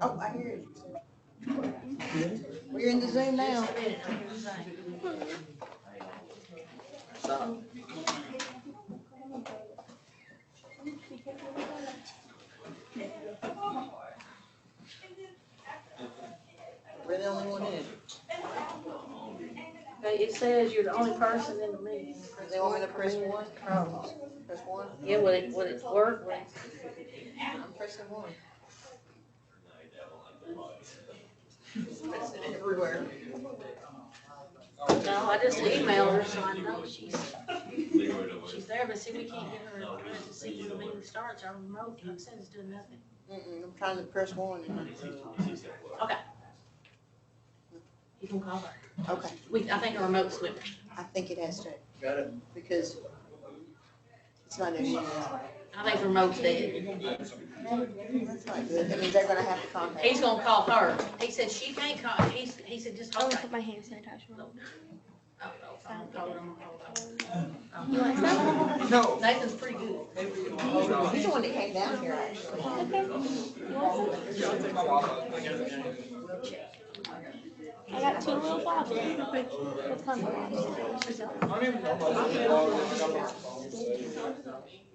Oh, I hear it. We're in the Zoom now. We're the only one in. Okay, it says you're the only person in the meeting. They want me to press one? Oh. Press one? Yeah, would it work? I'm pressing one. Pressing it everywhere. No, I just emailed her, so I know she's there, but see, we can't get her to see when the meeting starts, our remote, like I said, it's doing nothing. I'm trying to press one. Okay. You can call her. Okay. I think the remote's with her. I think it has to. Got it. Because it's not new. I think the remote's dead. That's not good. That means they're gonna have to contact. He's gonna call her. He said she can't call, he said just I'm hold gonna on. put my hand sanitizer on. Hold on. You like some? No. Nathan's pretty good. He's the one that came down here, actually. I got 2 little bottles. What's my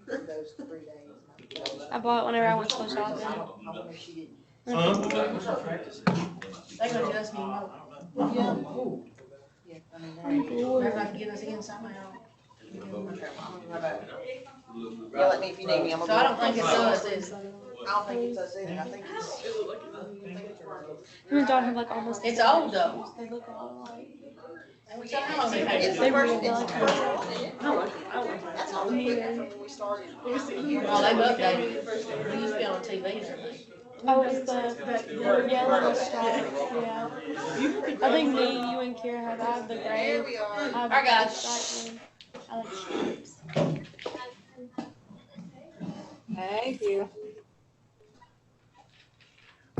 Those 3 days. I bought it whenever I went to go shopping. They're gonna just be remote. Yeah, I mean, They're gonna get us in somehow. yell at me if you need me. I'm So I don't think it's us, is it? I don't think it's us either. I think it's. Him and John have like almost. It's old though. They look all alike. It's They the first, really it's like the first one, isn't it? That's all we put from when we started. Oh, they've updated. We used to be on TV or something. Oh, it's the yellow stripe. Yeah. I think me, you, and Kira have. I have the gray. There we are. I have Our guys. the stripe one. I like stripes. Thank you.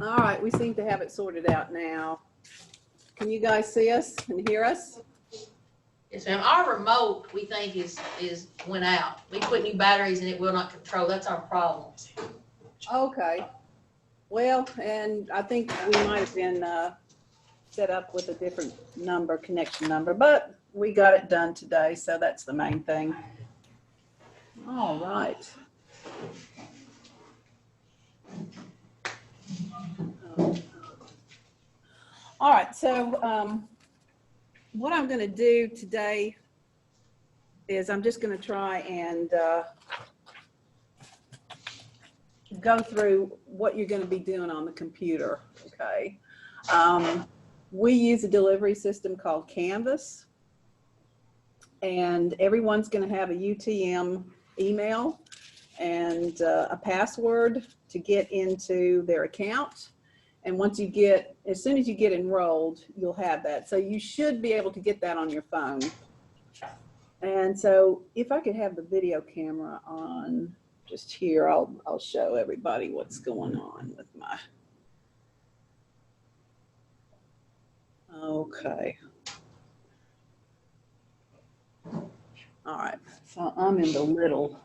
All right, we seem to have it sorted out now. Can you guys see us and hear us? Yes, ma'am. Our remote, we think is went out. We put new batteries and it will not control. That's our problem. Okay. Well, and I think we might have been set up with a different number, connection number, but we got it done today, so that's the main thing. All right. All right, so what I'm going to do today is I'm just going to try and go through what you're going to be doing on the computer, okay? We use a delivery system called Canvas, and everyone's going to have a UTM email and a password to get into their account. And once you get, as soon as you get enrolled, you'll have that. So you should be able to get that on your phone. And so if I could have the video camera on just here, I'll show everybody what's going on with my, okay. All right, so I'm in the little,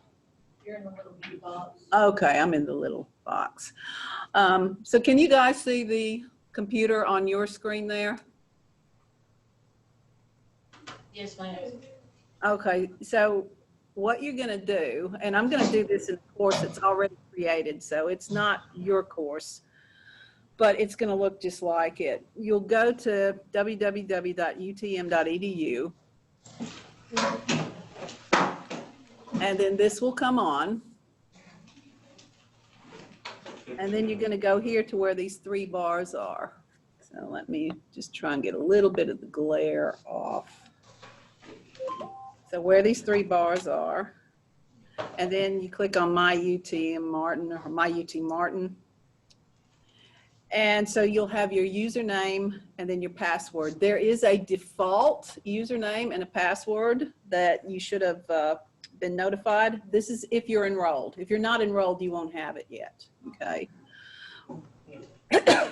You're in the little blue box. okay, I'm in the little box. So can you guys see the computer on your screen there? Yes, ma'am. Okay, so what you're gonna do, and I'm gonna do this in a course that's already created, so it's not your course, but it's gonna look just like it. You'll go to www.utm.edu, and then this will come on. And then you're going to go here to where these 3 bars are. So let me just try and get a little bit of the glare off. So where these 3 bars are, and then you click on My UTM Martin or My UT Martin. And so you'll have your username and then your password. There is a default username and a password that you should have been notified. This is if you're enrolled. If you're not enrolled, you won't have it yet, okay?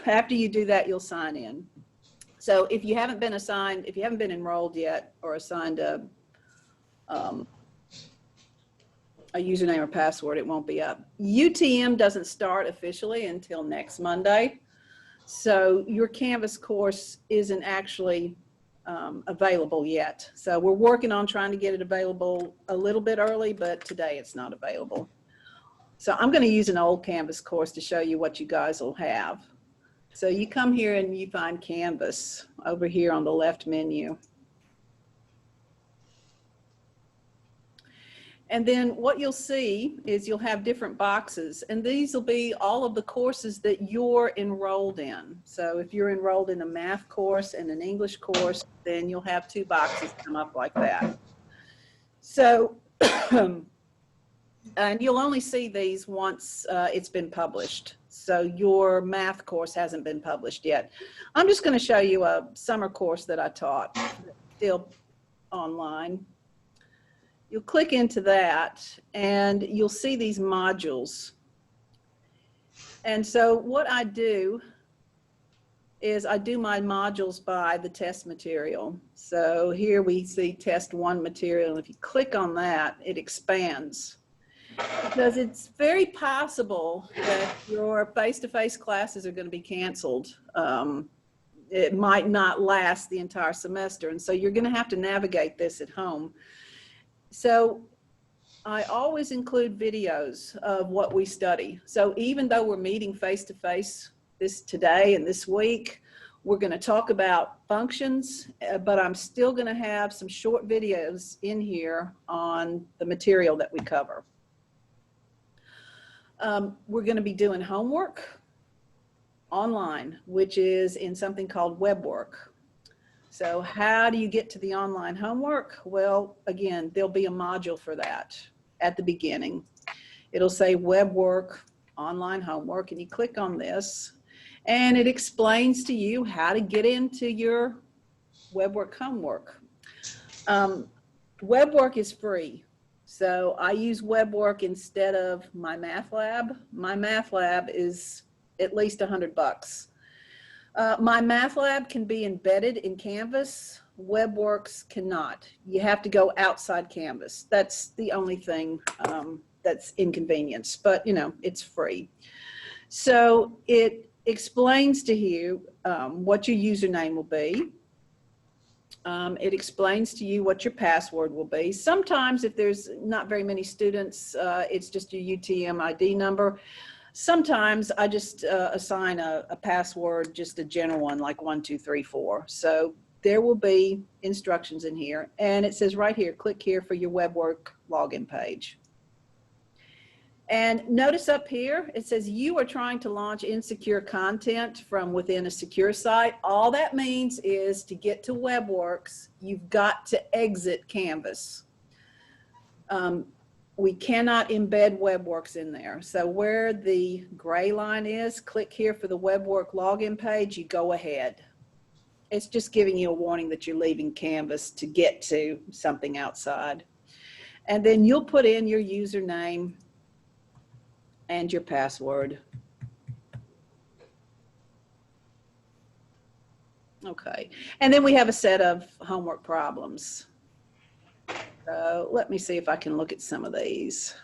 After you do that, you'll sign in. So if you haven't been assigned, if you haven't been enrolled yet or assigned a username or password, it won't be up. UTM doesn't start officially until next Monday. So your Canvas course isn't actually available yet. So we're working on trying to get it available a little bit early, but today it's not available. So I'm going to use an old Canvas course to show you what you guys will have. So you come here and you find Canvas over here on the left menu. And then what you'll see is you'll have different boxes, and these will be all of the courses that you're enrolled in. So if you're enrolled in a math course and an English course, then you'll have two boxes come up like that. So, and you'll only see these once it's been published. So your math course hasn't been published yet. I'm just going to show you a summer course that I taught, still online. You'll click into that and you'll see these modules. And so what I do is I do my modules by the test material. So here we see test 1 material. If you click on that, it expands. Because it's very possible that your face-to-face classes are going to be canceled. It might not last the entire semester. And so you're going to have to navigate this at home. So I always include videos of what we study. So even though we're meeting face-to-face today and this week, we're going to talk about functions, but I'm still going to have some short videos in here on the material that we cover. We're going to be doing homework online, which is in something called web work. So how do you get to the online homework? Well, again, there'll be a module for that at the beginning. It'll say web work, online homework, and you click on this, and it explains to you how to get into your web work homework. Web work is free. So I use web work instead of my math lab. My math lab is at least $100. My math lab can be embedded in Canvas. WebWorks cannot. You have to go outside Canvas. That's the only thing that's inconvenience, but you know, it's free. So it explains to you what your username will be. It explains to you what your password will be. Sometimes if there's not very many students, it's just your UTM ID number. Sometimes I just assign a password, just a general one, like 1, 2, 3, 4. So there will be instructions in here. And it says right here, click here for your WebWork login page. And notice up here, it says you are trying to launch insecure content from within a secure site. All that means is to get to WebWorks, you've got to exit Canvas. We cannot embed WebWorks in there. So where the gray line is, click here for the WebWork login page, you go ahead. It's just giving you a warning that you're leaving Canvas to get to something outside. And then you'll put in your username and your password. Okay, and then we have a set of homework problems. So let me see if I can look at some of these.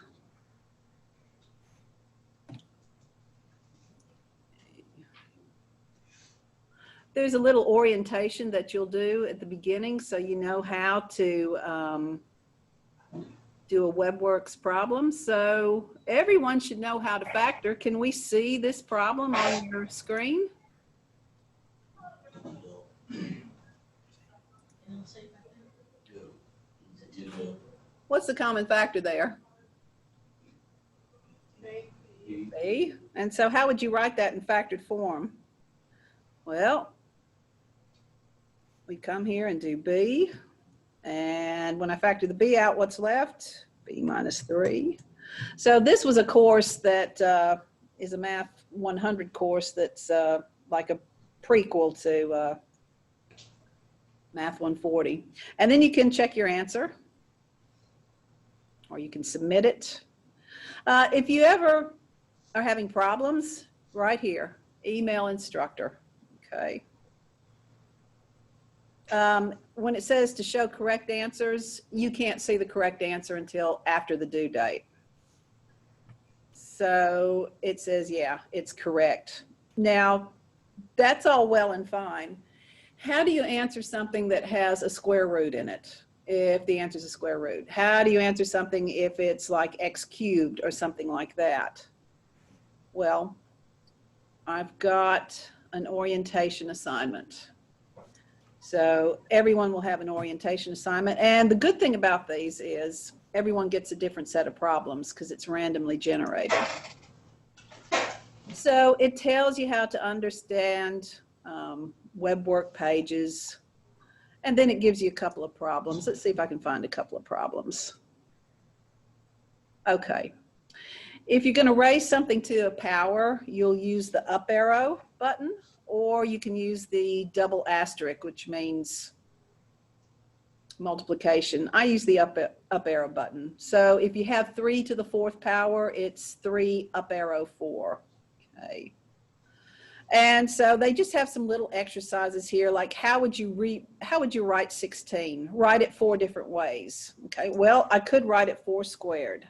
There's a little orientation that you'll do at the beginning so you know how to do a WebWorks problem. So everyone should know how to factor. Can we see this problem on your screen? What's the common factor there? B. And so how would you write that in factored form? Well, we come here and do B. And when I factor the B out, what's left? B minus 3. So this was a course that is a Math 100 course that's like a prequel to Math 140. And then you can check your answer, or you can submit it. If you ever are having problems, right here, email instructor, okay? When it says to show correct answers, you can't see the correct answer until after the due date. So it says, yeah, it's correct. Now, that's all well and fine. How do you answer something that has a square root in it? If the answer is a square root, how do you answer something if it's like x cubed or something like that? Well, I've got an orientation assignment. So everyone will have an orientation assignment. And the good thing about these is everyone gets a different set of problems because it's randomly generated. So it tells you how to understand web work pages. And then it gives you a couple of problems. Let's see if I can find a couple of problems. Okay. If you're going to raise something to a power, you'll use the up arrow button, or you can use the double asterisk, which means multiplication. I use the up arrow button. So if you have 3 to the 4th power, it's 3 up arrow 4. Okay. And so they just have some little exercises here, like how would you write 16? Write it 4 different ways. Okay, well, I could write it 4 squared.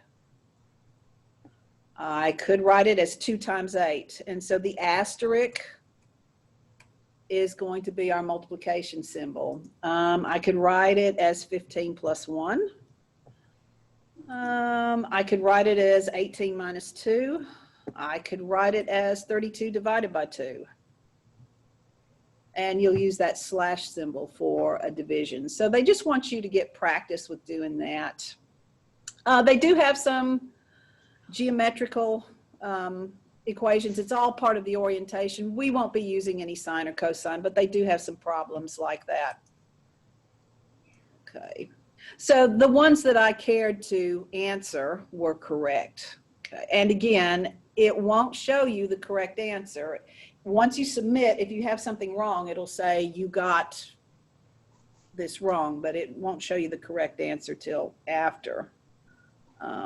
I could write it as 2 times 8. And so the asterisk is going to be our multiplication symbol. I could write it as 15 plus 1. I could write it as 18 minus 2. I could write it as 32 divided by 2. And you'll use that slash symbol for a division. So they just want you to get practice with doing that. They do have some geometrical equations. It's all part of the orientation. We won't be using any sine or cosine, but they do have some problems like that. Okay. So the ones that I cared to answer were correct. Okay. And again, it won't show you the correct answer. Once you submit, if you have something wrong, it'll say you got this wrong, but it won't show you the correct answer till after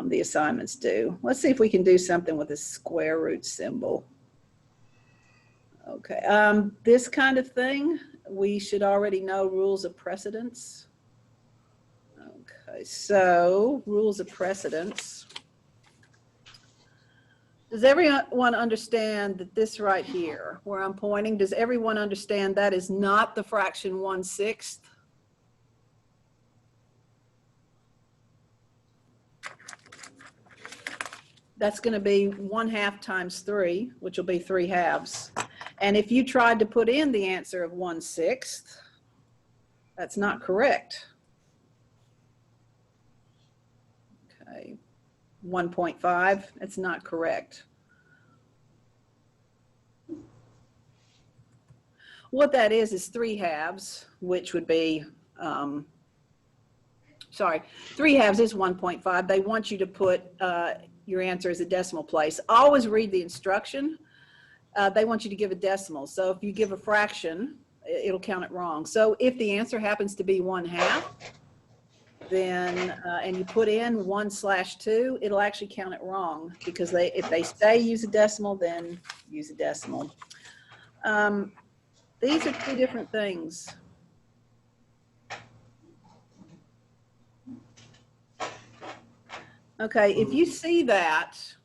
the assignments due. Let's see if we can do something with a square root symbol. Okay, this kind of thing, we should already know rules of precedence. Okay, so rules of precedence. Does everyone understand that this right here, where I'm pointing, does everyone understand that is not the fraction 1/6? That's going to be 1/2 times 3, which will be 3 halves. And if you tried to put in the answer of 1/6, that's not correct. Okay. 1.5, it's not correct. What that is 3 halves, which would be, 3 halves is 1.5. They want you to put your answer as a decimal place. Always read the instruction. They want you to give a decimal. So if you give a fraction, it'll count it wrong. So if the answer happens to be 1/2, then and you put in 1/2, it'll actually count it wrong because if they say use a decimal, then use a decimal. These are 2 different things. Okay, if you see that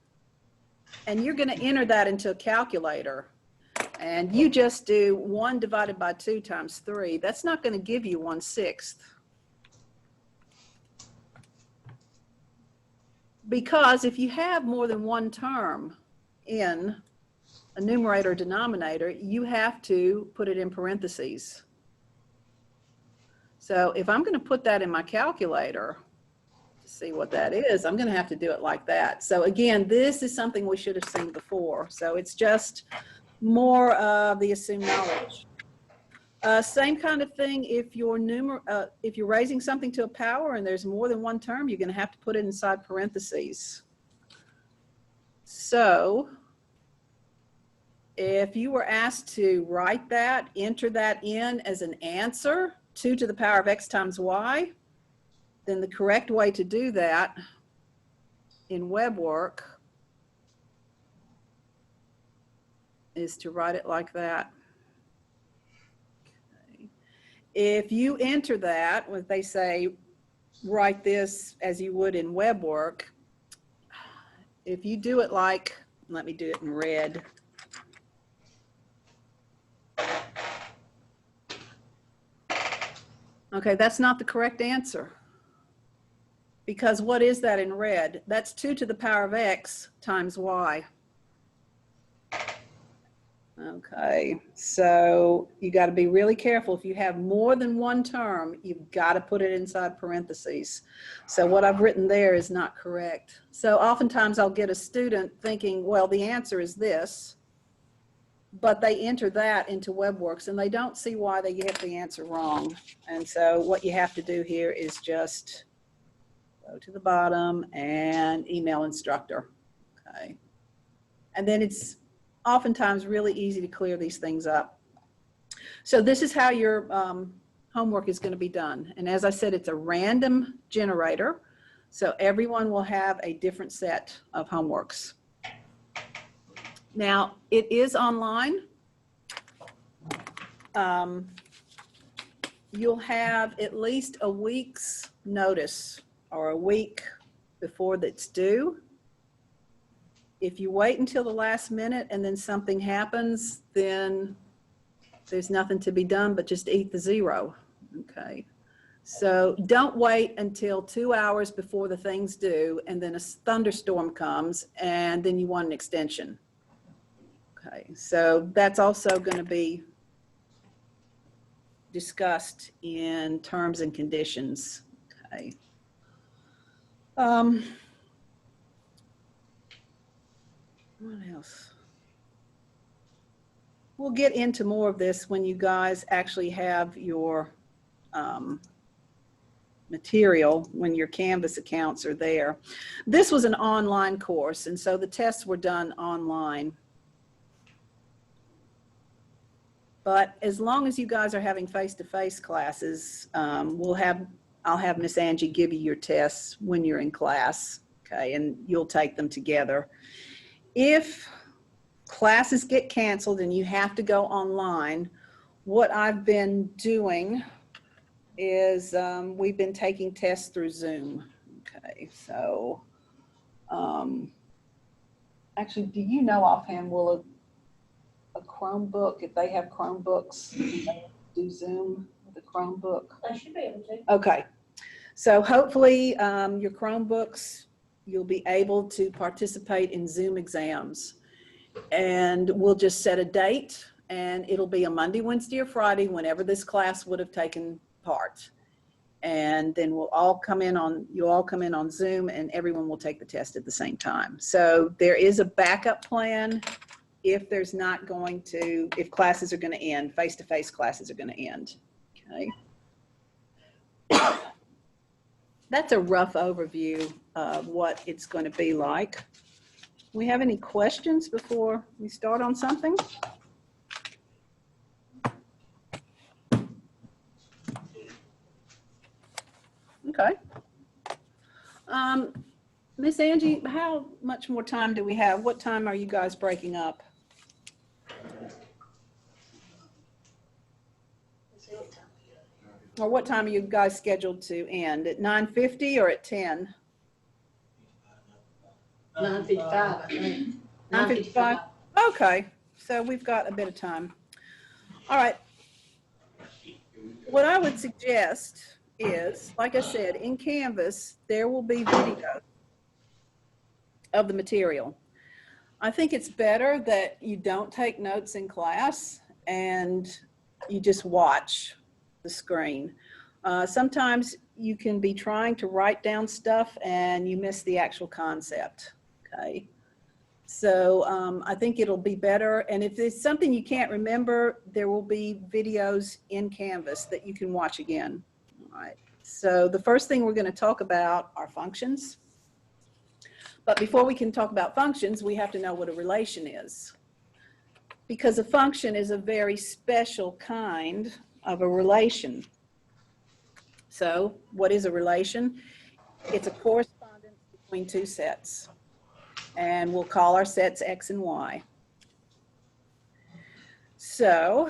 and you're going to enter that into a calculator and you just do 1 divided by 2 times 3, that's not going to give you 1/6. Because if you have more than one term in a numerator or denominator, you have to put it in parentheses. So if I'm going to put that in my calculator to see what that is, I'm going to have to do it like that. So again, this is something we should have seen before. So it's just more of the assumed knowledge. Same kind of thing if you're raising something to a power and there's more than one term, you're going to have to put it inside parentheses. So if you were asked to write that, enter that in as an answer, 2 to the power of x times y, then the correct way to do that in web work is to write it like that. If you enter that, when they say write this as you would in web work, if you do it like, let me do it in red. Okay, that's not the correct answer. Because what is that in red? That's 2 to the power of x times y. Okay, so you got to be really careful. If you have more than one term, you've got to put it inside parentheses. So what I've written there is not correct. So oftentimes I'll get a student thinking, well, the answer is this, but they enter that into WebWorks and they don't see why they get the answer wrong. And so what you have to do here is just go to the bottom and email instructor. Okay, and then it's oftentimes really easy to clear these things up. So this is how your homework is going to be done. And as I said, it's a random generator. So everyone will have a different set of homeworks. Now, it is online. You'll have at least a week's notice or a week before that's due. If you wait until the last minute and then something happens, then there's nothing to be done but just eat the 0. Okay. So don't wait until 2 hours before the thing's due and then a thunderstorm comes and then you want an extension. Okay. So that's also going to be discussed in terms and conditions. Okay. What else? We'll get into more of this when you guys actually have your material, when your Canvas accounts are there. This was an online course, and so the tests were done online. But as long as you guys are having face-to-face classes, I'll have Miss Angie give you your tests when you're in class, okay, and you'll take them together. If classes get canceled and you have to go online, what I've been doing is we've been taking tests through Zoom. Okay, so actually, do you know offhand, will a Chromebook, if they have Chromebooks, they do Zoom with a Chromebook? They should be able to. Okay, so hopefully your Chromebooks, you'll be able to participate in Zoom exams. And we'll just set a date and it'll be a Monday, Wednesday, or Friday whenever this class would have taken part. And then you'll all come in on Zoom and everyone will take the test at the same time. So there is a backup plan if if classes are going to end, face-to-face classes are going to end. Okay. That's a rough overview of what it's going to be like. We have any questions before we start on something? Okay. Miss Angie, how much more time do we have? What time are you guys breaking up? Or what time are you guys scheduled to end? At 9:50 or at 10? 9:55, I think. 9:55? Okay, so we've got a bit of time. All right. What I would suggest is, like I said, in Canvas, there will be video of the material. I think it's better that you don't take notes in class and you just watch the screen. Sometimes you can be trying to write down stuff and you miss the actual concept. Okay, so I think it'll be better. And if there's something you can't remember, there will be videos in Canvas that you can watch again. All right, so the first thing we're going to talk about are functions. But before we can talk about functions, we have to know what a relation is. Because a function is a very special kind of a relation. So what is a relation? It's a correspondence between two sets. And we'll call our sets X and Y. So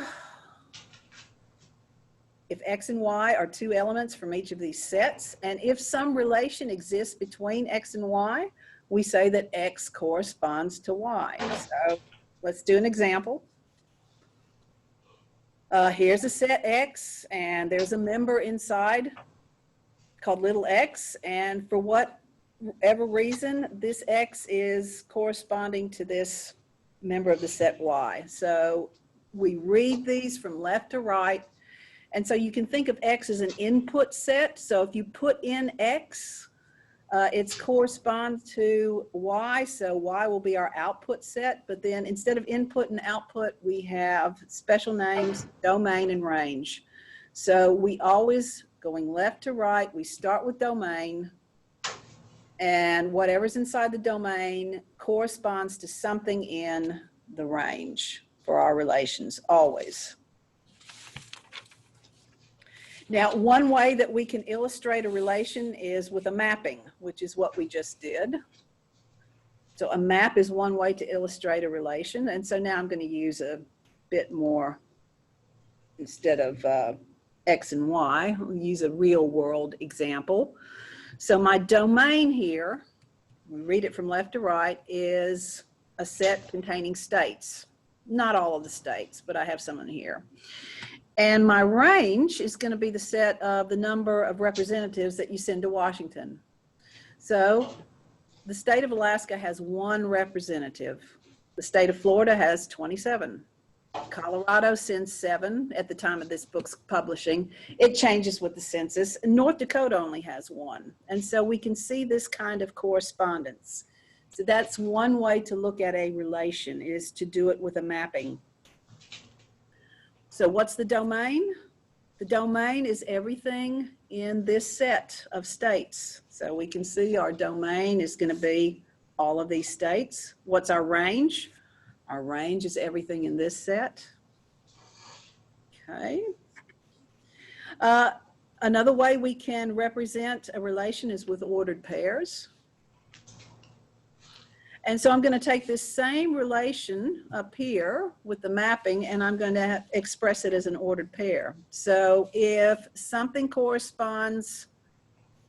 if X and Y are two elements from each of these sets, and if some relation exists between X and Y, we say that X corresponds to Y. So let's do an example. Here's a set X, and there's a member inside called little x, and for whatever reason, this X is corresponding to this member of the set Y. So we read these from left to right, and so you can think of X as an input set. So if you put in X, it corresponds to Y, so Y will be our output set, but then instead of input and output, we have special names, domain, and range. So we always, going left to right, we start with domain, and whatever's inside the domain corresponds to something in the range for our relations, always. Now, one way that we can illustrate a relation is with a mapping, which is what we just did. So a map is one way to illustrate a relation. And so now I'm going to use a bit more, instead of X and Y, I'll use a real world example. So my domain here, we read it from left to right, is a set containing states. Not all of the states, but I have some in here. And my range is going to be the set of the number of representatives that you send to Washington. So the state of Alaska has 1 representative. The state of Florida has 27. Colorado sends 7 at the time of this book's publishing. It changes with the census. North Dakota only has 1. And so we can see this kind of correspondence. So that's one way to look at a relation, is to do it with a mapping. So what's the domain? The domain is everything in this set of states. So we can see our domain is going to be all of these states. What's our range? Our range is everything in this set. Okay. Another way we can represent a relation is with ordered pairs. And so I'm going to take this same relation up here with the mapping, and I'm going to express it as an ordered pair. So if something corresponds,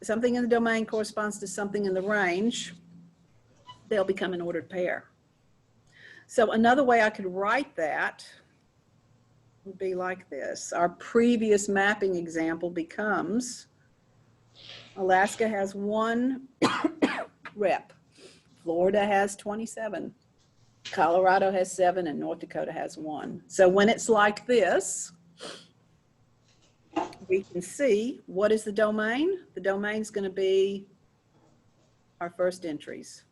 something in the domain corresponds to something in the range, they'll become an ordered pair. So another way I could write that would be like this. Our previous mapping example becomes Alaska has 1 rep. Florida has 27, Colorado has 7, and North Dakota has 1. So when it's like this, we can see what is the domain. The domain is going to be our first entries.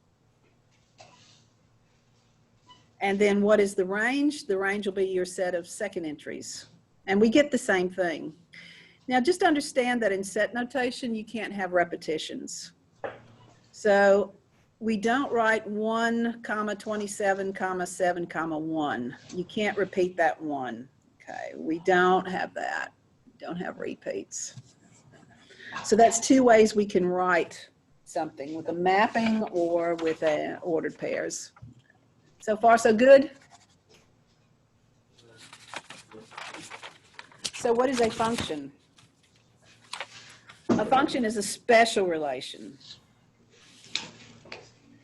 And then what is the range? The range will be your set of second entries. And we get the same thing. Now just understand that in set notation, you can't have repetitions. So we don't write 1, 27, 7, 1. You can't repeat that 1. Okay, we don't have that. We don't have repeats. So that's 2 ways we can write something, with a mapping or with ordered pairs. So far, so good? So what is a function? A function is a special relation.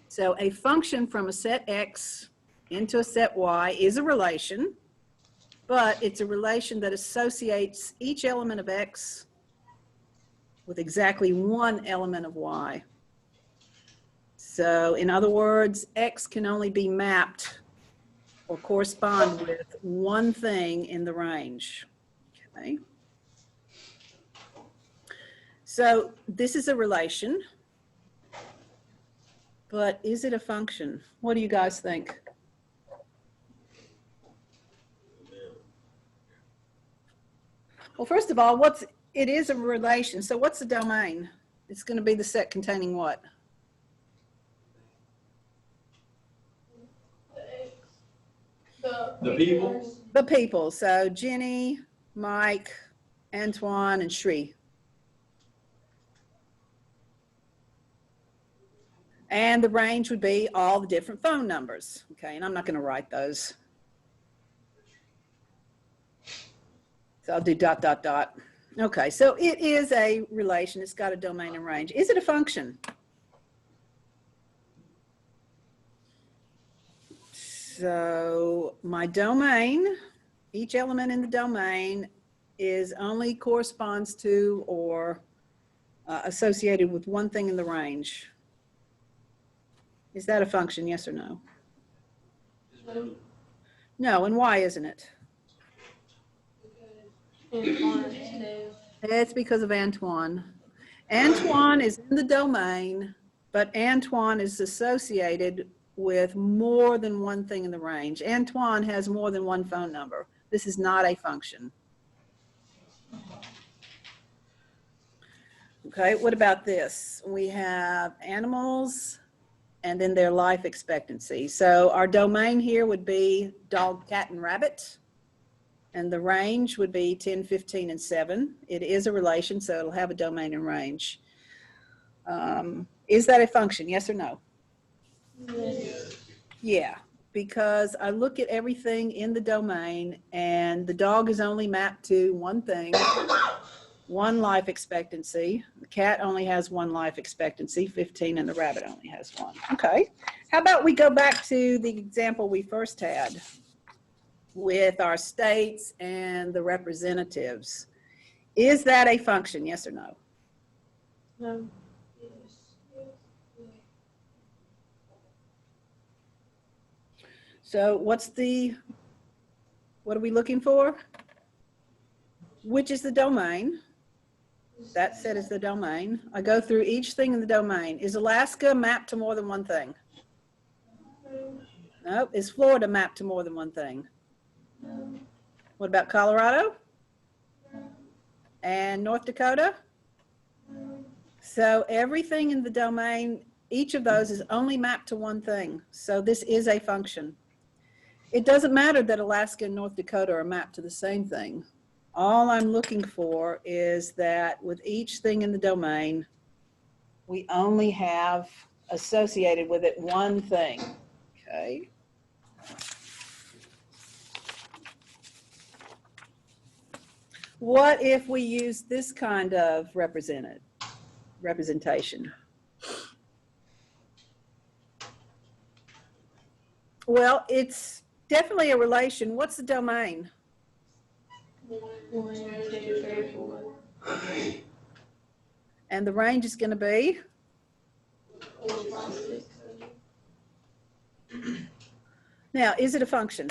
So a function from a set X into a set Y is a relation, but it's a relation that associates each element of X with exactly 1 element of Y. So in other words, X can only be mapped or correspond with 1 thing in the range. Okay. So this is a relation. But is it a function? What do you guys think? Well, first of all, it is a relation. So what's the domain? It's going to be the set containing what? The people? The people. So Jenny, Mike, Antoine, and Shree. And the range would be all the different phone numbers. Okay, and I'm not going to write those. So I'll do ... Okay, so it is a relation. It's got a domain and range. Is it a function? So my domain each element in the domain is only corresponds to or associated with one thing in the range. Is that a function, yes or no? No, and why isn't it? It's because of Antoine. Antoine is in the domain, but Antoine is associated with more than one thing in the range. Antoine has more than one phone number. This is not a function. Okay, what about this? We have animals and then their life expectancy. So our domain here would be dog, cat, and rabbit. And the range would be 10, 15, and 7. It is a relation, so it'll have a domain and range. Is that a function, yes or no? Yes. Yeah, because I look at everything in the domain and the dog is only mapped to one thing, one life expectancy. The cat only has one life expectancy, 15, and the rabbit only has one. Okay, how about we go back to the example we first had with our states and the representatives. Is that a function, yes or no? No. So what are we looking for? Which is the domain? That set is the domain. I go through each thing in the domain. Is Alaska mapped to more than one thing? No. Is Florida mapped to more than one thing? No. What about Colorado? And North Dakota? No. So everything in the domain, each of those is only mapped to one thing. So this is a function. It doesn't matter that Alaska and North Dakota are mapped to the same thing. All I'm looking for is that with each thing in the domain, we only have associated with it one thing, okay? What if we use this kind of representation? Well, it's definitely a relation. What's the domain? 1, 2, 3, 4. And the range is going to be? 4, 5, 6. Now, is it a function?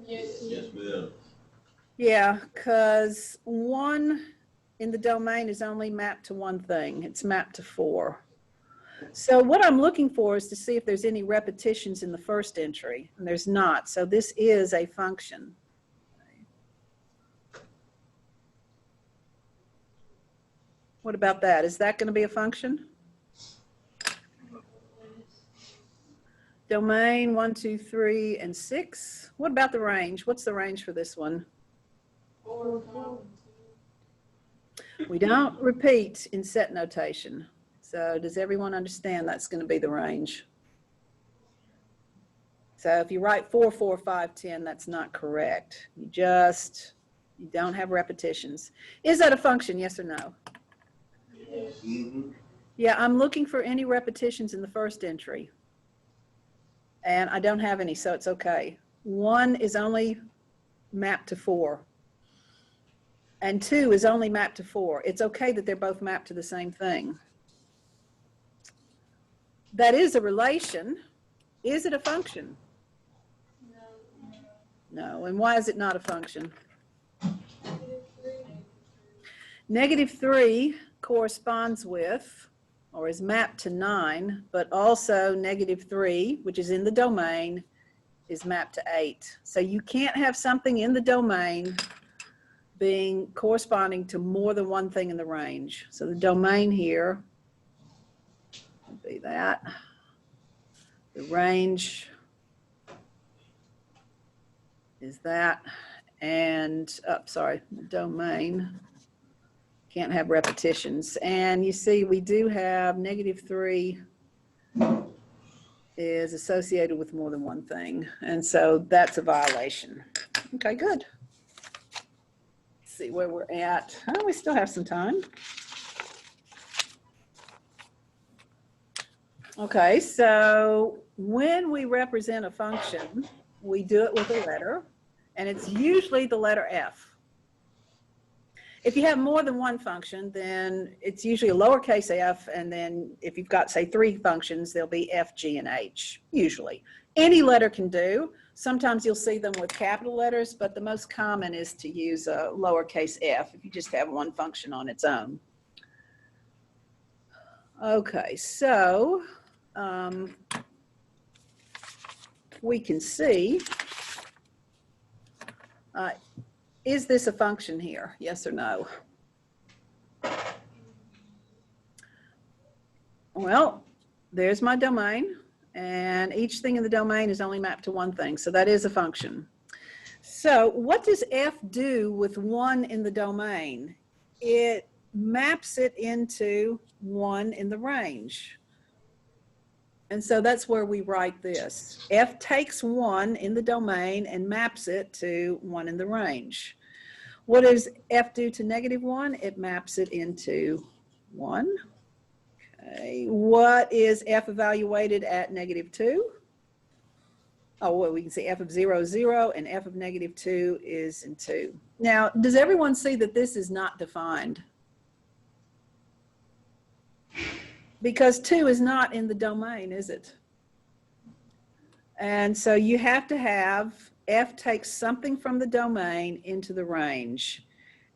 Yes. Yes, ma'am. Yeah, because 1 in the domain is only mapped to one thing. It's mapped to 4. So what I'm looking for is to see if there's any repetitions in the first entry, and there's not. So this is a function. What about that? Is that going to be a function? Domain 1, 2, 3, and 6. What about the range? What's the range for this one? 4, 4. We don't repeat in set notation. So does everyone understand that's going to be the range? So if you write 4, 4, 5, 10, that's not correct. You don't have repetitions. Is that a function, yes or no? Yes. Mm-hmm. Yeah, I'm looking for any repetitions in the first entry. And I don't have any, so it's okay. 1 is only mapped to 4. And 2 is only mapped to 4. It's okay that they're both mapped to the same thing. That is a relation. Is it a function? No. And why is it not a function? -3 corresponds with, or is mapped to 9, but also -3, which is in the domain, is mapped to 8. So you can't have something in the domain being corresponding to more than one thing in the range. So the domain here would be that. The range is that. And, the domain can't have repetitions. And you see we do have -3 is associated with more than one thing. And so that's a violation. Okay, good. Let's see where we're at. Oh, we still have some time. Okay, so when we represent a function, we do it with a letter. and it's usually the letter F. If you have more than one function, then it's usually a lowercase f, and then if you've got, say, 3 functions, there'll be F, G, and H, usually. Any letter can do. Sometimes you'll see them with capital letters, but the most common is to use a lowercase f if you just have one function on its own. Okay, so we can see, is this a function here? Yes or no? Well, there's my domain, and each thing in the domain is only mapped to one thing, so that is a function. So what does F do with 1 in the domain? It maps it into 1 in the range. And so that's where we write this. F takes 1 in the domain and maps it to 1 in the range. What does F do to -1? It maps it into 1. Okay. What is F evaluated at -2? Oh, well, we can see F of 0 is 0, and F of -2 is in 2. Now, does everyone see that this is not defined? Because 2 is not in the domain, is it? And so you have to have F takes something from the domain into the range.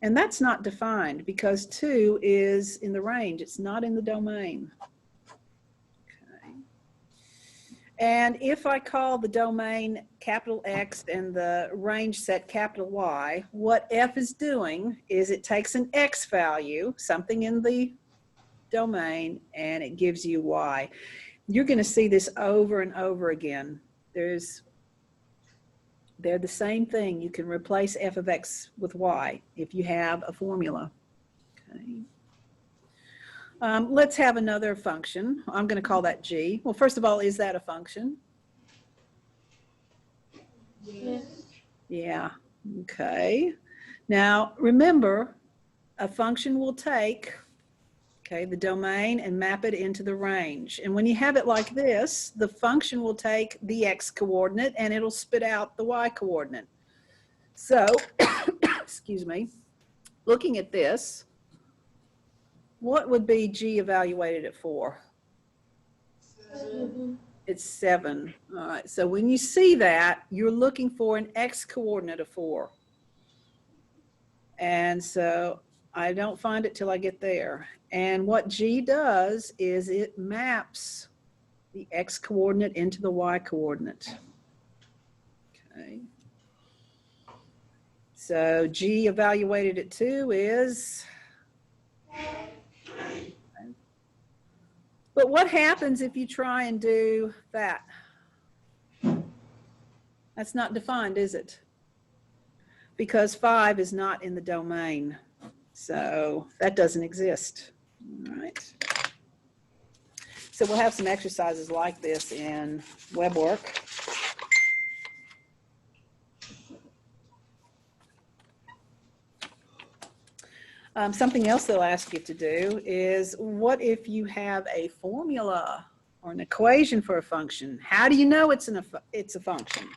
And that's not defined because 2 is in the range. It's not in the domain. Okay. And if I call the domain capital X and the range set capital Y, what F is doing is it takes an X value, something in the domain, and it gives you Y. You're going to see this over and over again. They're the same thing. You can replace F of X with Y if you have a formula. Okay. Let's have another function. I'm going to call that G. Well, first of all, is that a function? Yes. Yeah. Okay. Now, remember, a function will take the domain and map it into the range. And when you have it like this, the function will take the X coordinate and it'll spit out the Y coordinate. So, excuse me, looking at this, what would be G evaluated at 4? 7. It's 7. All right, so when you see that, you're looking for an X coordinate of 4. And so I don't find it till I get there. And what G does is it maps the X coordinate into the Y coordinate. Okay. So G evaluated at 2 is, but what happens if you try and do that? That's not defined, is it? Because 5 is not in the domain. So that doesn't exist. All right. So we'll have some exercises like this in web work. Something else they'll ask you to do is, what if you have a formula or an equation for a function? How do you know it's a function?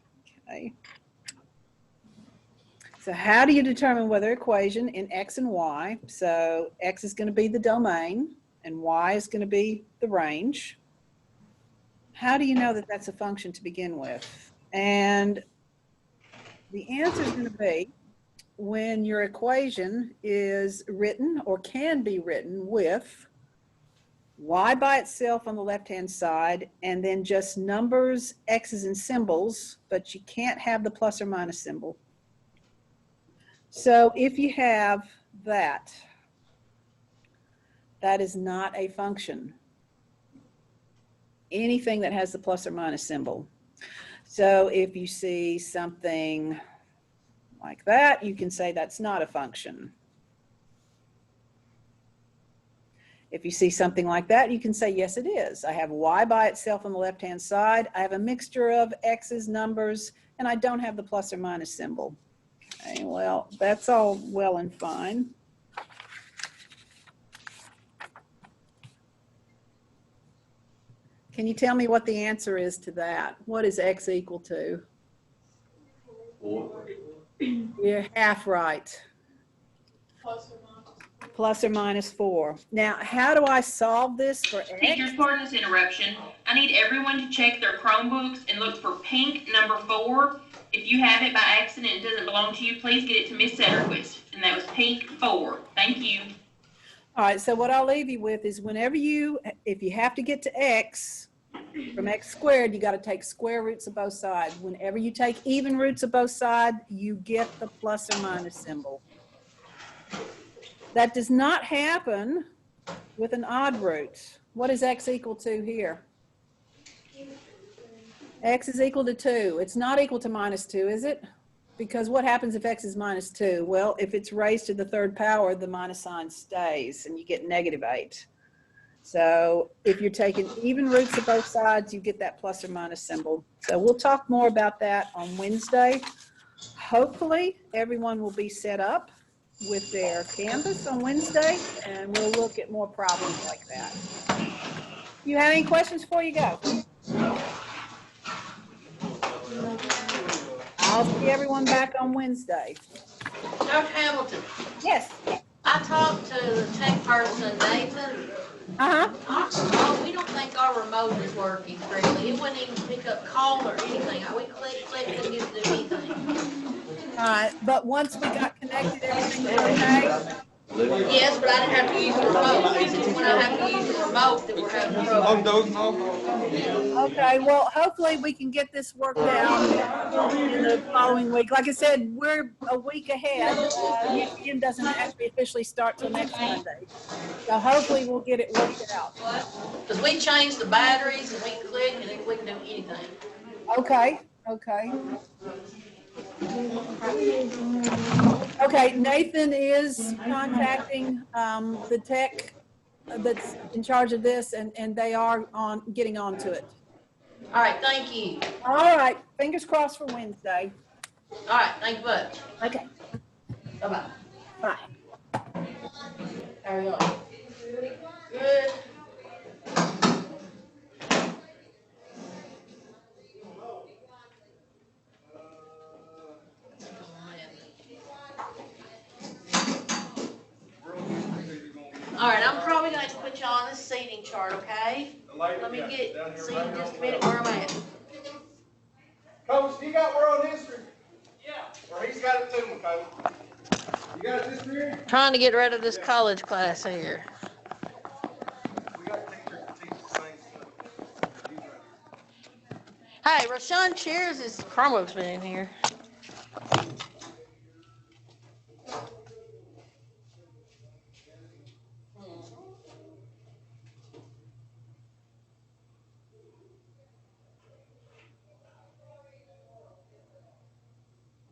Okay. So how do you determine whether equation in X and Y? So X is going to be the domain and Y is going to be the range. How do you know that that's a function to begin with? And the answer is going to be when your equation is written or can be written with Y by itself on the left-hand side and then just numbers, X's, and symbols, but you can't have the plus or minus symbol. So if you have that, that is not a function. Anything that has the plus or minus symbol. So if you see something like that, you can say that's not a function. If you see something like that, you can say, yes, it is. I have Y by itself on the left-hand side. I have a mixture of X's, numbers, and I don't have the plus or minus symbol. Okay, well, that's all well and fine. Can you tell me what the answer is to that? What is X equal to? 4. You're half right. Plus or minus 4. Now, how do I solve this for X? Teachers, pardon this interruption. I need everyone to check their Chromebooks and look for pink number 4. If you have it by accident, it doesn't belong to you, please get it to Miss Setterquist. And that was pink 4. Thank you. All right, so what I'll leave you with is whenever if you have to get to X, from X squared, you got to take square roots of both sides. Whenever you take even roots of both sides, you get the plus or minus symbol. That does not happen with an odd root. What is X equal to here? X is equal to 2. It's not equal to minus 2, is it? Because what happens if X is minus 2? Well, if it's raised to the third power, the minus sign stays and you get negative 8. So if you're taking even roots of both sides, you get that plus or minus symbol. So we'll talk more about that on Wednesday. Hopefully everyone will be set up with their Canvas on Wednesday, and we'll look at more problems like that. You have any questions before you go? I'll see everyone back on Wednesday. Dr. Hamilton, Yes. I talked to the tech person, Nathan. Oh, we don't think our remote is working correctly. It wouldn't even pick up call or anything. We click, couldn't get it to do anything. All right, but once we got connected, everything was okay? Yes, but I didn't have to use the remote. It's when I have to use the remote that we're having trouble. Okay, well, hopefully we can get this worked out in the following week. Like I said, we're a week ahead. UTM doesn't actually officially start till next Monday. So hopefully we'll get it worked out. Because we changed the batteries and we click and then we can do anything. Okay, okay. Okay, Nathan is contacting the tech that's in charge of this, and they are getting on to it. All right, thank you. All right, fingers crossed for Wednesday. All right, thank you much. Okay, Bye-bye. bye. How are you? Good. All right, I'm probably going to have to put you on this seating chart, okay? Let me see just a minute where I'm at. Coach, you got world history? Yeah. Or he's got it too, Coach. You got it this year? Trying to get rid of this college class here. We got teachers that teach the same stuff. He's right. Hey, Rashawn Cheers' Chromebook's been in here.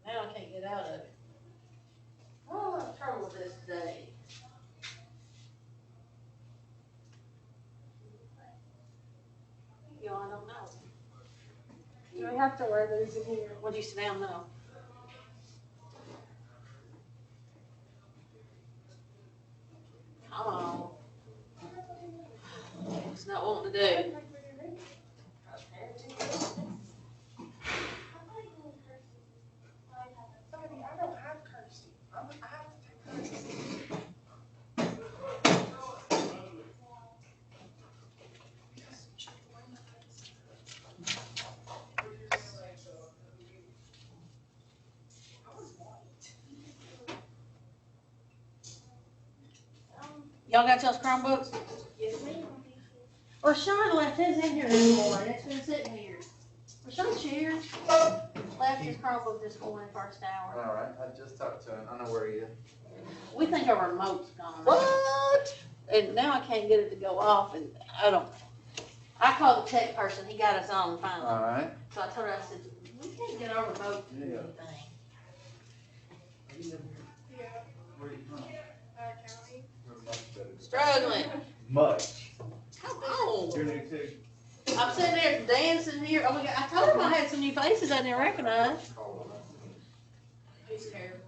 Now I can't get out of it. Oh, I'm trouble with this today. You know, I don't know. Do we have to wear those in here? What'd you sit down now? Come on. It's not wanting to do. I don't have cursive. I have to take cursive. Y'all got y'all's Chromebooks? Yes, ma'am. Well, Sean left his in here this morning. It's been sitting here. Rashawn Cheers left his Chromebook this morning first hour. All right, I just talked to him. I know where he is. We think our remote's gone. What? And now I can't get it to go off, and I called the tech person. He got us on finally. All right. So I told her, I said, we can't get our remote to do Yeah. anything. Where are you from? County. We're much better. Struggling. Much. Come on. You're new too. I'm sitting there dancing here. Oh my God, I told him I had some new faces I didn't recognize. He's terrible.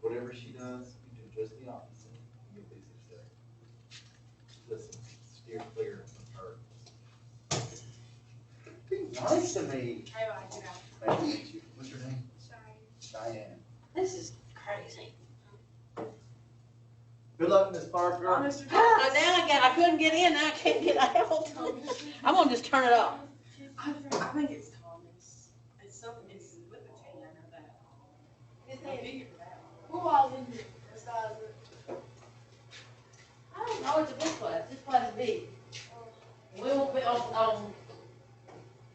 Whatever she does, you do just the opposite. You'll be successful. Listen, steer clear of her. Be nice to me. Hey, bye. Nice to meet you. What's your name? Sorry. Diane. this is crazy. Good luck in this park, girl. Now I couldn't get in, now I can't get out. I'm gonna just turn it off. I think it's Thomas. It's something, it's with a T, I know that. I figured it out. Who all in here besides it? I don't know, it's a big class, this class is big. We will be on,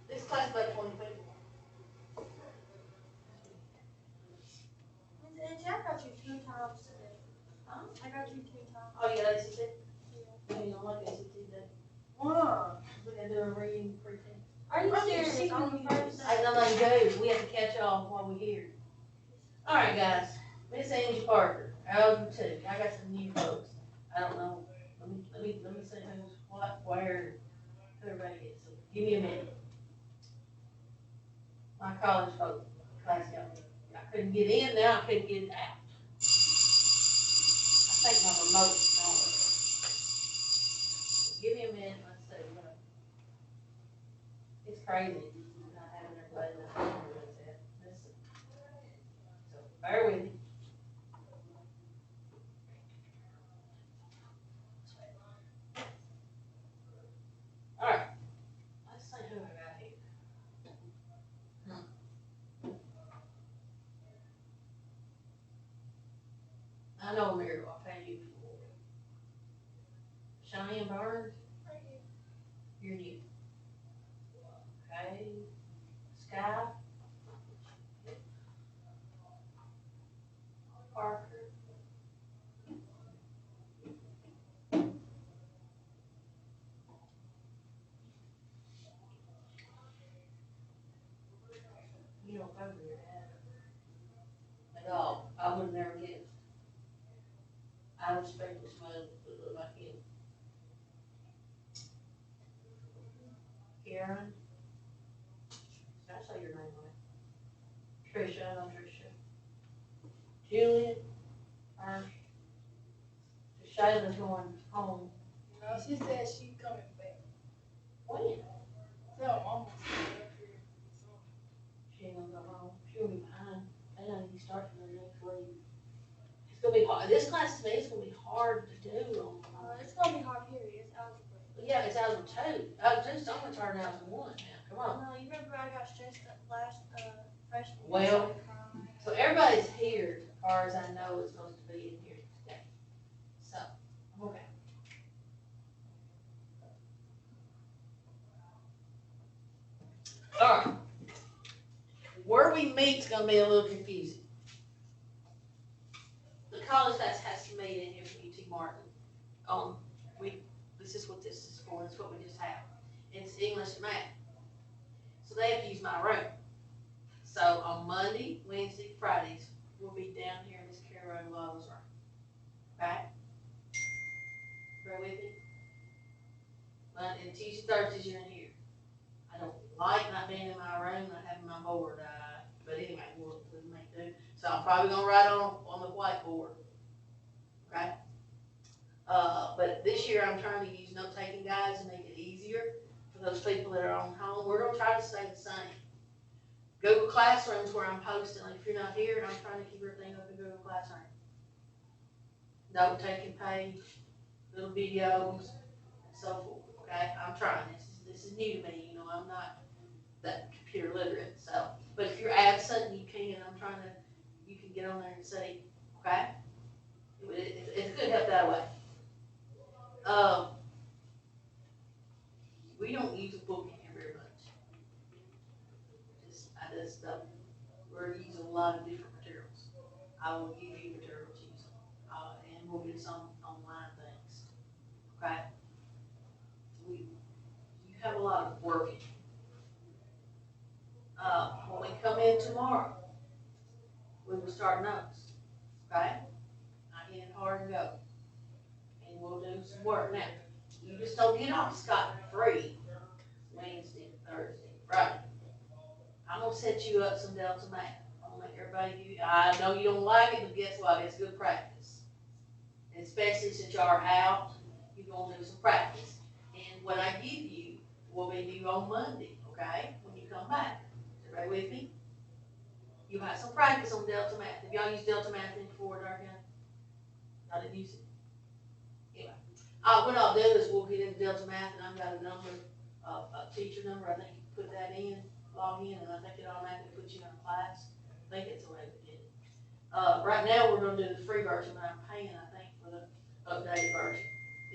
this class is about 20 people. And Jack got you 2 times today. Huh? I got you 2 times. Oh, you got ACT? You don't like ACT day. Why? We gotta do a reading pre-test. Are you Are you serious? serious? On the first I day? know they do, we have to catch y'all while we're here. Alright, guys, Miss Angie Parker, Algebra 2, I got some new folks. I don't know, let me see who's what, where, who everybody is, so give me a minute. My college folks, class got me, I couldn't get in, now I couldn't get it out. I think my remote's on. Give me a minute, let's see, it's crazy, not having everybody know where it's at. Listen. So, bear with me. Alright, let's see who I got here. I know Mary, I'll pay you for Cheyenne Burns, you're new. Okay, Sky. Parker. You don't go there at all. I would never guess. I would expect this man to look like him. Karen. Did I say your name right? Tricia, I know Tricia. Julian. Shayla's going home. No, she said she coming back. When? So mama said up here. She ain't gonna go home. She'll be behind. They don't even start till the next week. It's gonna be hard. This class to me is gonna be hard to do on. It's gonna be hard period. It's algebra. Yeah, it's algebra 2. Algebra 2's only turned out to 1 now. Come on. No, you remember I got stressed up last freshman year. Well, so everybody's here, as far as I know, is supposed to be in here today. So, okay. All right. Where we meet's gonna be a little confusing. The college class has to meet in here for UT Martin. This is what this is for. It's what we just have. It's English and math. So they have to use my room. So on Monday, Wednesday, Fridays, we'll be down here in Miss Carol Law's room. Okay? Bear with me. Monday and Tuesday, Thursdays, you're in here. I don't like not being in my room, not having my board, but anyway, we'll make do. So I'm probably gonna write on the whiteboard. Okay? But this year I'm trying to use note-taking guides to make it easier for those people that are on home. We're gonna try to stay the same. Google Classroom's where I'm posting. Like if you're not here, I'm trying to keep everything up in Google Classroom. Note-taking page, little videos, and so forth. Okay, I'm trying. This is new to me. You know, I'm not that computer literate. So, but if you're absent, you can. You can get on there and see. Okay, it's good to help that way. We don't use a book in here very much. I just don't. We're using a lot of different materials. I will give you material to use, and we'll get some online things. Okay. You have a lot of work in you. When we come in tomorrow, we will start notes. Okay. Not getting hard and go. And we'll do some work now. You just don't get off scot-free Wednesday, Thursday, Friday. I'm gonna set you up some delta math. I'm gonna make everybody I know you don't like it, but guess what? It's good practice. And especially since you are out, you're gonna do some practice. And what I give you will be due on Monday, okay? When you come back. Everybody with me? You have some practice on Delta Math. Have y'all used Delta Math before, Dark County? I didn't use it. Anyway, what I'll do is we'll get into Delta Math, and I've got a number, a teacher number. I think you put that in, log in, and I think it automatically puts you in a class. I think it's the way we did it. Right now, we're gonna do the free version, but I'm paying, I think, for the updated version.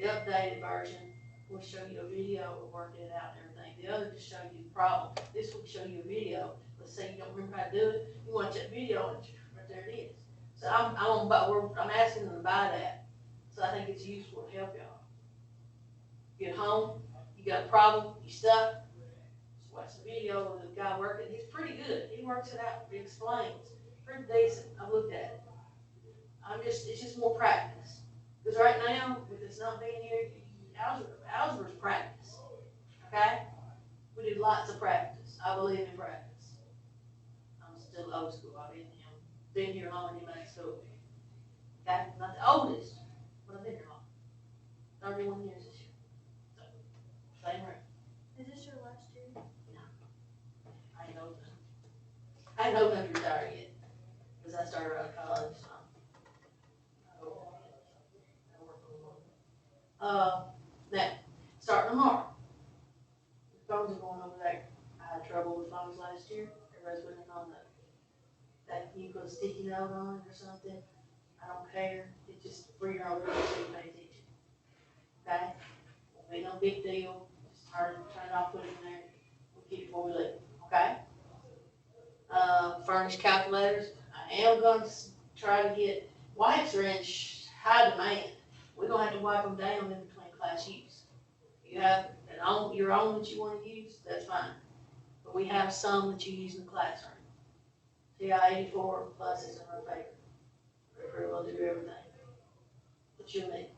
The updated version will show you a video of working it out and everything. The other just show you the problem. This will show you a video. Let's say you don't remember how to do it, you watch that video, and right there it is. So I'm asking them to buy that. So I think it's useful to help y'all. You get home, you got a problem, you stuck, just watch the video of the guy working. He's pretty good. He works it out, he explains. Pretty decent. I've looked at it. It's just more practice. Because right now, with this not being here, algebra's practice. Okay? We do lots of practice. I believe in practice. I'm still old school. I've been here longer than my school. Okay? Not the oldest, but I've been here long. 31 years this year. So, same room. Is this your last year? I ain't old enough to retire yet. Because I started out of college, so. Now, starting tomorrow. The phones are going over there. I had trouble with phones last year. Everybody's putting it on that you put a sticky note on it or something. I don't care. It's just for your own good, so you pay attention. Okay? Won't be no big deal. Just turn it off, put it in there. We'll keep it before we leave. Okay? Furnished calculators. I am going to try to get, wipes are in high demand. We're going to have to wipe them down in between class use. You have your own that you want to use, that's fine. But we have some that you use in the classroom. TI-84 plus is in our favor. We pretty well do everything that you need.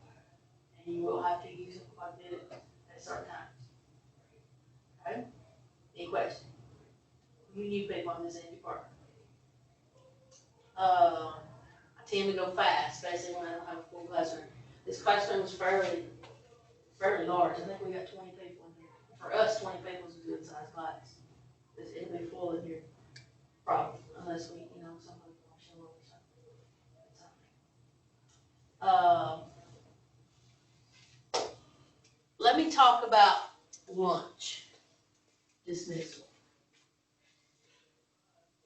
And you will have to use them quite a bit at certain times. Okay? Any questions? You new people on this end department. I tend to go fast, especially when I don't have a full classroom. This classroom is fairly large. I think we got 20 people in here. For us, 20 people is a good sized class. It'll be full in here, probably, unless we, somebody won't show up or something. Let me talk about lunch dismissal.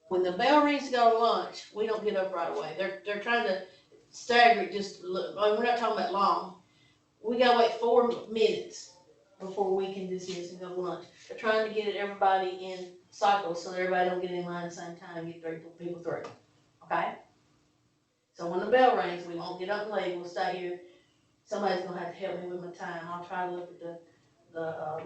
When the bell rings to go to lunch, we don't get up right away. They're trying to stagger it just a little. We're not talking about long. We gotta wait 4 minutes before we can dismiss and go to lunch. They're trying to get everybody in cycles so everybody don't get in line at the same time and get 3 people through. Okay? So when the bell rings, we won't get up and leave. We'll stay here. Somebody's gonna have to help me with my time. I'll try to look at the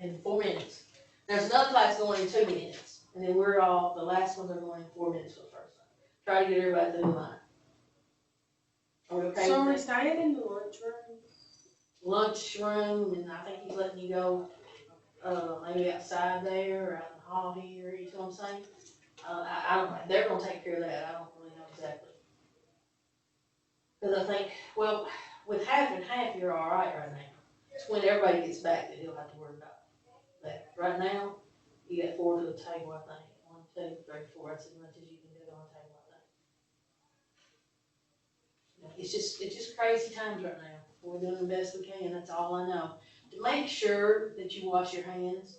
in 4 minutes. There's another class going in 2 minutes. And then the last ones are going in 4 minutes for the first one. Try to get everybody through the line. Are we okay So with we're that? staying in the lunchroom? Lunchroom, and I think he's letting you go, maybe outside there, or out in the hall here, you know what I'm saying? I don't know, they're gonna take care of that, I don't really know exactly. Cause I think, well, with half and half, you're all right now. It's when everybody gets back that he'll have to worry about that. Right now, you got 4 to the table, I think. 1, 2, 3, 4, that's as much as you can do on the table, I think. It's just crazy times right now. We're doing the best we can, that's all I know. To make sure that you wash your hands,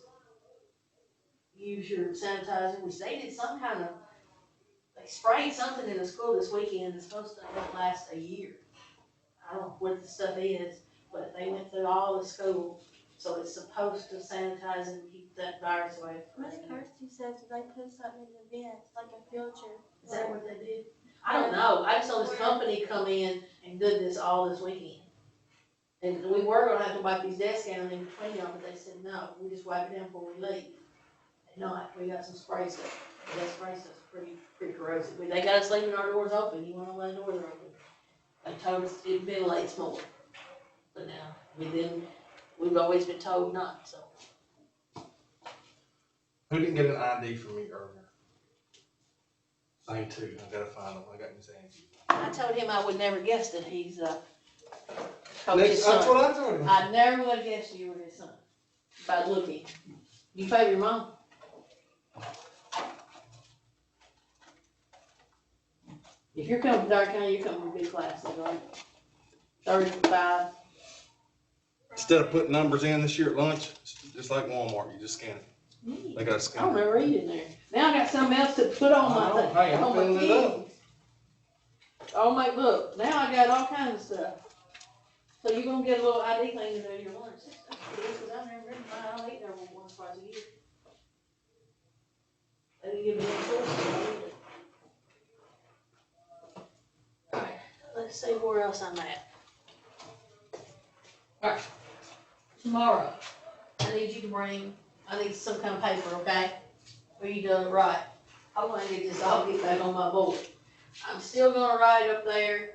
use your sanitizer, which they did some kind of, they sprayed something in the school this weekend that's supposed to last a year. I don't know what the stuff is, but they went through all the school, so it's supposed to sanitize and keep that virus away from Miss it. Kirsty says they put something in the vents, like a filter. Is that what they did? I don't know. I just saw this company come in and did this all this weekend. And we were gonna have to wipe these desks down in between them, but they said, no, we just wipe it down before we leave. And not, we got some spray stuff. That spray stuff's pretty corrosive. They got us leaving our doors open. You wanna let the doors open? They told us it ventilates more. But now, we've always been told not, so. Who didn't get an ID from me earlier? Same two, I gotta find them, I got Miss Angie. I told him I would never guess that he's, Coach's That's son. what I told him. I never would have guessed you were his son, by looking. You pay your mom? If you're coming from Dyer County, you're coming from big classes, right? 35. Instead of putting numbers in this year at lunch, it's just like Walmart, you just scan it. They got a I scan. don't remember reading there. Now I got something else to put on my thing. Hey, I'm on my filling it up. keys. Oh my, look, now I got all kinds of stuff. So you're gonna get a little ID thing to do your lunch. That's good, cause I've never been, I don't eat there once, twice a year. They didn't give me any choice, so I eat it. Alright, let's see where else I'm at. Alright, tomorrow, I need you to bring, I need some kind of paper, okay? Where you done it right. I wanna get this, I'll get back on my board. I'm still gonna ride up there,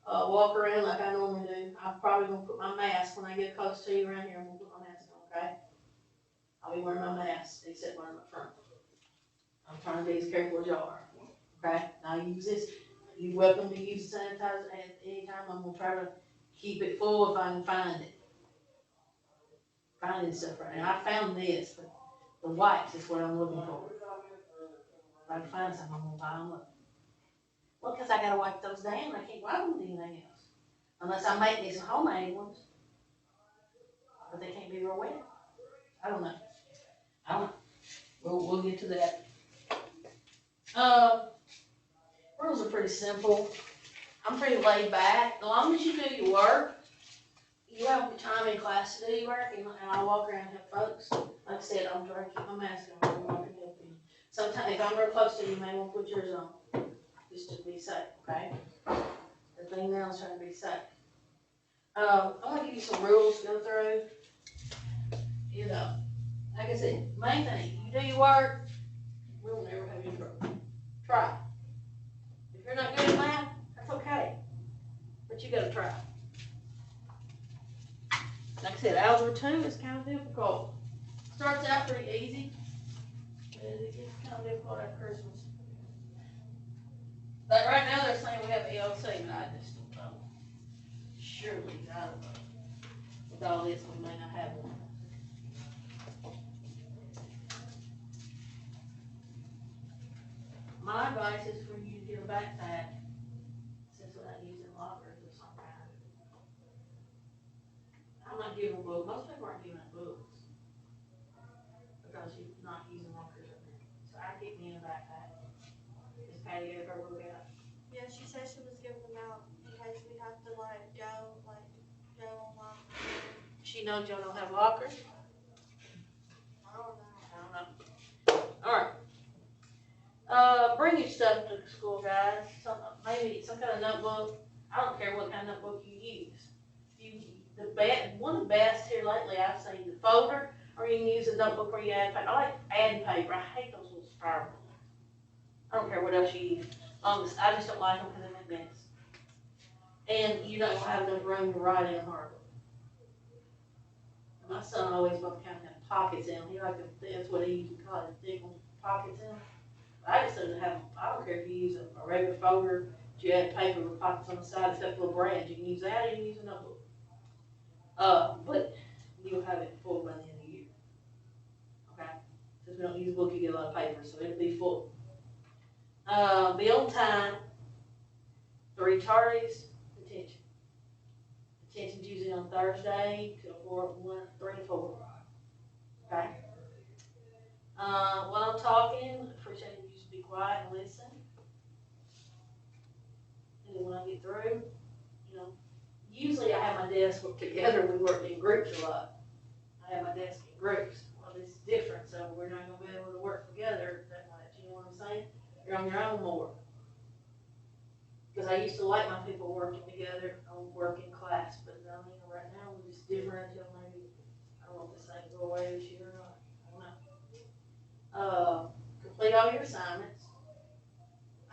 walk around like I normally do. I'm probably gonna put my mask when I get close to you around here, I'm gonna put my mask on, okay? I'll be wearing my mask, except when I'm up front. I'm trying to be as careful as y'all are, okay? Now use this, you're welcome to use the sanitizer at any time. I'm gonna try to keep it full if I can find it. Finding stuff right now. I found this, but the wipes is what I'm looking for. If I can find something, I'm gonna buy them up. Well, cause I gotta wipe those down, I can't wipe them with anything else. Unless I make me some homemade ones. But they can't be real wet. I don't know. We'll get to that. Rules are pretty simple. I'm pretty laid back. As long as you do your work, you have time in class to do your work, and I walk around and help folks. Like I said, I'm trying to keep my mask on, I'm walking and helping. Sometimes, if I'm real close to you, you may want to put yours on, just to be safe, okay? The thing now is trying to be safe. I'm gonna give you some rules to go through. You know, like I said, main thing, you do your work, we'll never have any trouble. Try. If you're not good at math, that's okay, but you gotta try. Like I said, algebra 2 is kind of difficult. Starts out pretty easy, but it gets kind of difficult at Christmas. But right now they're saying we have ELC, but I just don't know. Surely, I don't know. With all this, we may not have one. My advice is for you to get a backpack, since we're not using lockers of some kind. I'm not giving books. Most people aren't giving out books because you're not using lockers in there. So I keep me in a backpack. Is Patty ever look at? Yeah, she said she was giving them out in case we have to go online. She knows y'all don't have lockers. I don't know. I don't know. All right. Bring your stuff to the school, guys. Maybe some kind of notebook. I don't care what kind of notebook you use. One of the best here lately, I've seen the folder, or you can use a notebook where you add paper. I like adding paper. I hate those little spiral ones. I don't care what else you use. I just don't like them because they make mess. And you don't have enough room to write in hardly. My son always wanted to kind of have pockets in them. That's what he used to call it, thick pockets in them. I just don't have, I don't care if you use a regular folder, if you add paper with pockets on the side, except for branch. You can use that or you can use a notebook. But you'll have it full by the end of the year. Okay? Since we don't use a book, you get a lot of paper, so it'll be full. Be on time. 3 tardies, detention. Detention's usually on Thursday till 3 to 4. Okay? While I'm talking, appreciate you just be quiet and listen. And then when I get through, usually I have my desk work together. We work in groups a lot. I have my desk in groups. Well, this is different, so we're not going to be able to work together that much. You know what I'm saying? You're on your own more. Because I used to like my people working together on work in class, but right now we're just different until maybe, I don't know if this thing will go away this year or not. I don't know. Complete all your assignments.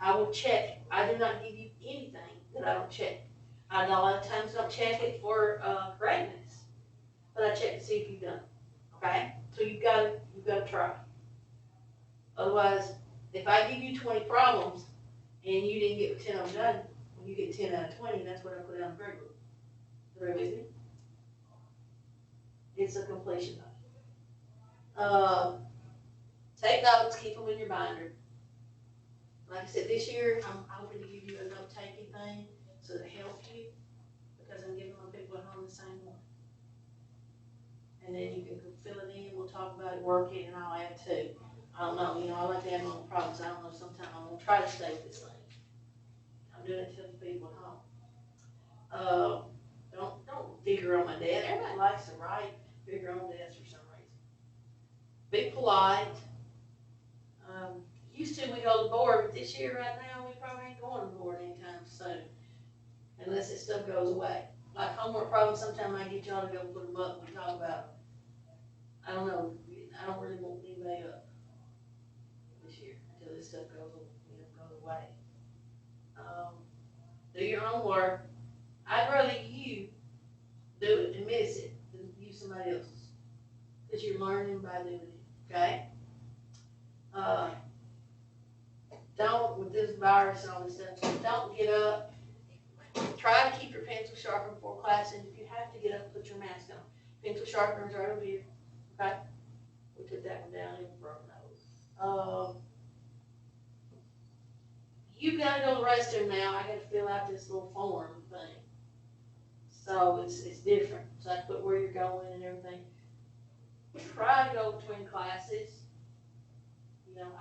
I will check. I do not give you anything that I don't check. I know a lot of times don't check it for correctness, but I check to see if you've done it. Okay? So you've got to try. Otherwise, if I give you 20 problems and you didn't get 10 of them done, when you get 10 out of 20, that's what I put out in grade book. Everybody with me? It's a completion of it. Take notes, keep them in your binder. Like I said, this year, I'm hoping to give you a note-taking thing, so to help you, because I'm giving my people at home the same one. And then you can go fill it in, we'll talk about it, work it, and I'll add too. I don't know, I like to have my own problems, I don't know, sometime I'm gonna try to stay with this thing. I'm doing it to the people at home. Don't figure on my dad, everybody likes to write, figure on dads for some reason. Be polite. Used to, we go to the board, but this year right now, we probably ain't going to the board anytime soon. Unless this stuff goes away. Like homework problems, sometime I get y'all to go put them up and talk about them. I don't know, I don't really want anybody up this year until this stuff goes away. Do your own work. I'd rather you do it and miss it than use somebody else's. Because you're learning by doing it, okay? Don't, with this virus and all this stuff, don't get up. Try to keep your pencil sharpened before class, and if you have to get up, put your mask on. Pencil sharpener's right over here, okay? We took that one down, it was broken nose. You gotta go to the restroom now, I gotta fill out this little form thing. So it's different, so I put where you're going and everything. Try to go between classes.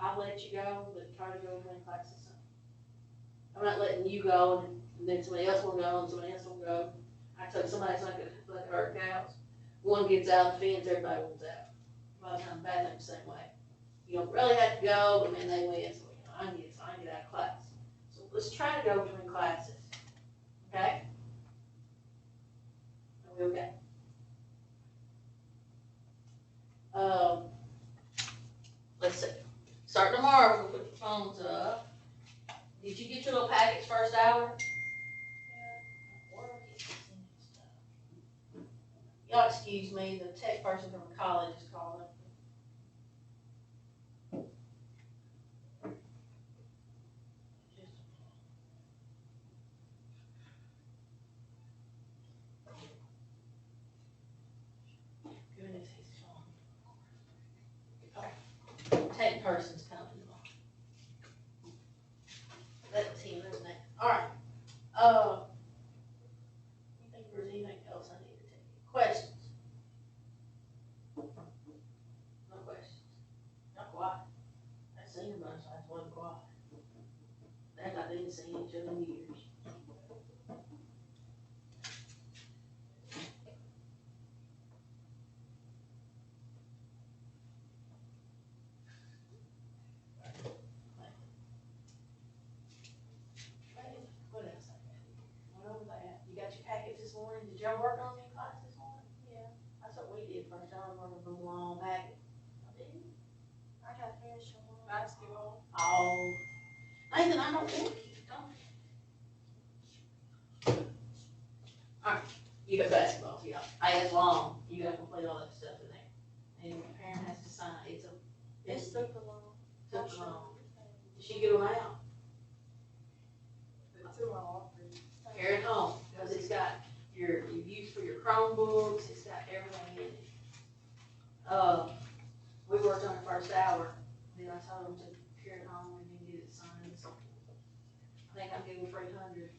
I'll let you go, but try to go between classes. I'm not letting you go and then somebody else will go and somebody else will go. I took somebody's like our cows. One gets out, the fence, everybody wants out. A lot of times, bathrooms the same way. You don't really have to go, but then they win, so I can get out of class. So let's try to go between classes, okay? Are we okay? Let's see. Start tomorrow, we'll put the phones up. Did you get your little package first hour? Y'all excuse me, the tech person from college is calling. Goodness, he's calling. Tech person's coming. That was him, isn't it? All right. I think there's anything else I need to take. Questions? No questions. Not quiet. I've seen a bunch, I wasn't quiet. That I didn't see each other in years. What else I got? What over that? You got your packets this morning? Did y'all work on your class this morning? Yeah, That's what we did first. I was working from a long packet. I got finished one. Basketball. Oh, Nathan, I don't want you. Don't. All right, you got basketball, yeah. I asked long. You got to complete all that stuff in there. And your parent has to sign. It's super long. Took long. Did she get them out? Carry it home, because it's got your use for your Chromebooks, it's got everything in it. We worked on it first hour, then I told them to carry it home and then get it signed. So I think I'm giving 300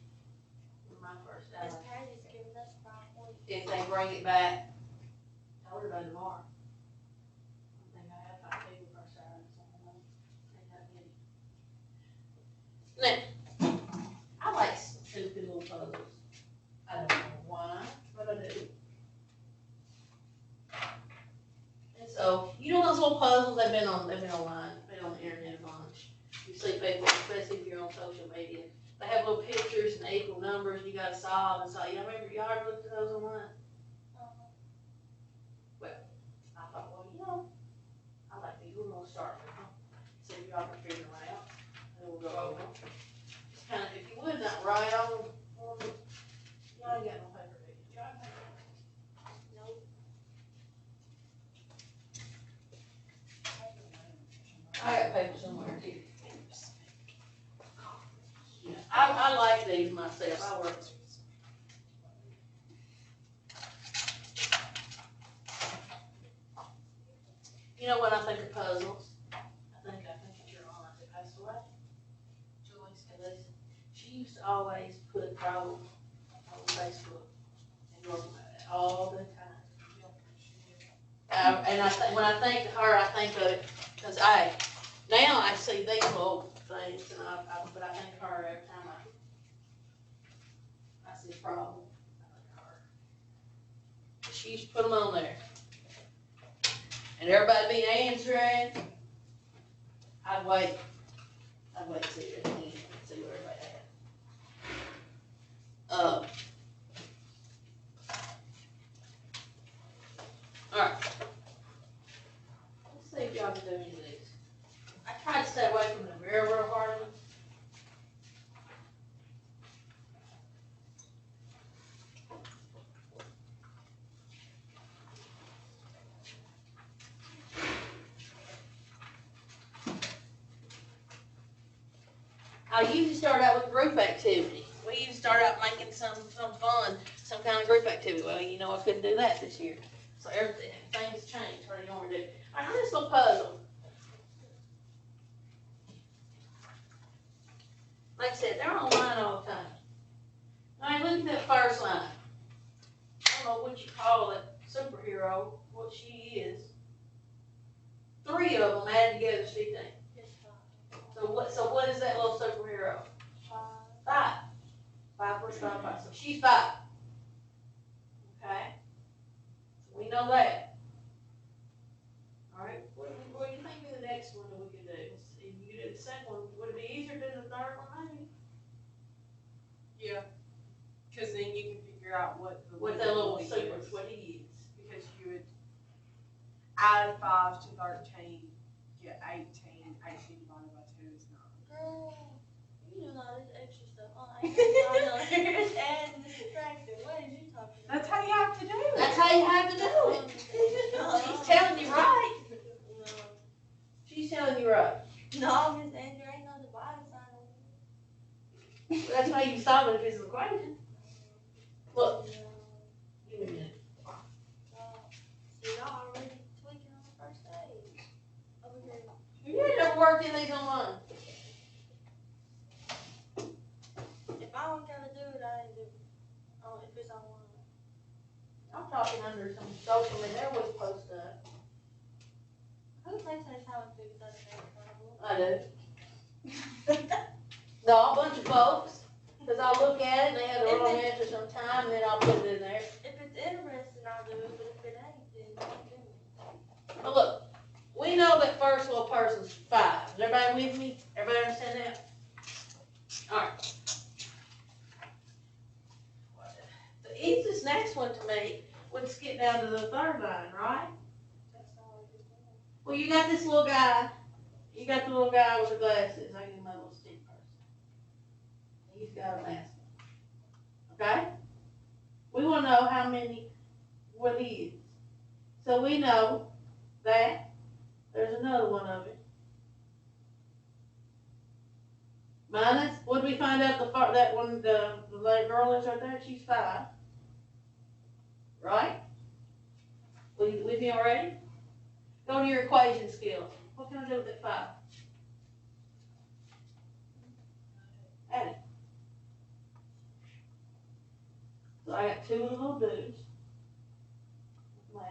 for my first Miss hour. Patty's giving us 540. If they bring it back, tell her about it tomorrow. I think I have 5 people first hour, so I don't think I get it. Now, I like stupid little puzzles. I don't know why, but I do. And so, those little puzzles, they've been online, been on the internet a bunch. You see people, especially if you're on social media, they have little pictures and equal numbers, you gotta solve and so, y'all remember, y'all ever looked at those online? Well, I thought, well, I like these, we're gonna start with them, see if y'all can figure them out, and we'll go over them. Just kinda, if you would, not write on them, y'all ain't got no paper, do you? Y'all have paper? Nope. I got paper somewhere too. Yeah, I like these myself, I work. You know what I think of puzzles? I think of your aunt that passed away. she used to always put trouble on Facebook and talk about it all the time. And I think, when I think of her, I think of it, cause now I see these little things, and but I think of her every time I see a problem. I think of her. She used to put them on there. And everybody be answering. I'd wait to see it at the end, see what everybody had. Alright. Let's see if y'all can do any of these. I try to stay away from the real hard ones. I usually start out with group activity. We usually start out making some fun, some kind of group activity. Well, you know, I couldn't do that this year. So things change. What do you want to do? All right, I'm just gonna puzzle. Like I said, they're online all the time. All right, look at that first line. I don't know what you call it, superhero, what she is. 3 of them added together is 15. So what is that little superhero? 5. 5 plus 5, 5. So she's 5. Okay? So we know that. Alright, what do you think is the next one that we could do? If you do the second one, would it be easier to do the third one maybe? Yeah, cause then you can figure out what What that little super, what he is. because you would add 5 to 13, get 18. 18 divided by 2 is 9. Girl, you do all this extra stuff. Oh, I just add and subtracting. What is you talking about? That's how you have to do it. That's how you have to do it. She's telling you right. She's telling you right. No, I'm just saying there ain't no dividing sign on it. That's why you solve it if it's an equation. Look, give me a minute. See, y'all already tweaking on the first stage. Over here. You ain't never worked in these online. If I don't gotta do it, I ain't do it. Oh, if it's online. I'm talking under some social media, they're always post up. Who thinks that's how it figures out the problem? I do. No, a bunch of folks, cause I'll look at it and they have the wrong answer sometime, and then I'll put it in there. If it's interesting, I'll do it, but if it ain't, then don't do it. But look, we know that first little person's 5. Is everybody with me? Everybody understand that? Alright. The easiest next one to me would skip down to the third line, right? That's all I just did. Well, you got this little guy. You got the little guy with the glasses. I give him a little stick person. He's got a mask on. Okay? We want to know how many, what he is. So we know that there's another one of it. Minus, what did we find out that one, the little girl is right there? She's 5. Right? With me already? Go to your equation skills. What can I do with that 5? Add it. So I got 2 little dudes. Math.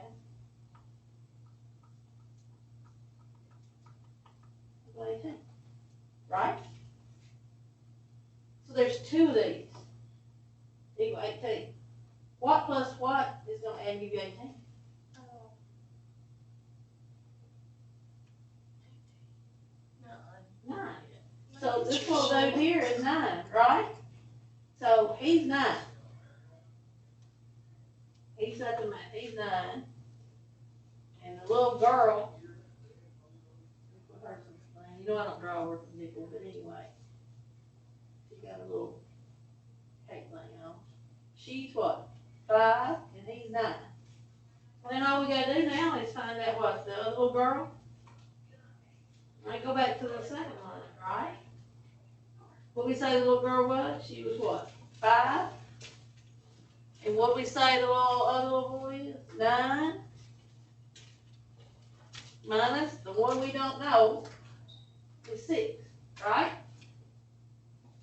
Equal 18. Right? So there's 2 of these. Equal 18. What plus what is going to add and give you 18? Oh. 9. 9. So this little dude here is 9, right? So he's 9. He's at the math. He's 9. And the little girl, you know I don't draw worth a nickel, but anyway, she got a little cake thing on. She's what? 5, and he's 9. Well, then all we gotta do now is find out what the other little girl. I go back to the second line, right? What we say the little girl was? She was what? 5. And what we say the other little boy is? 9. Minus the one we don't know is 6, right?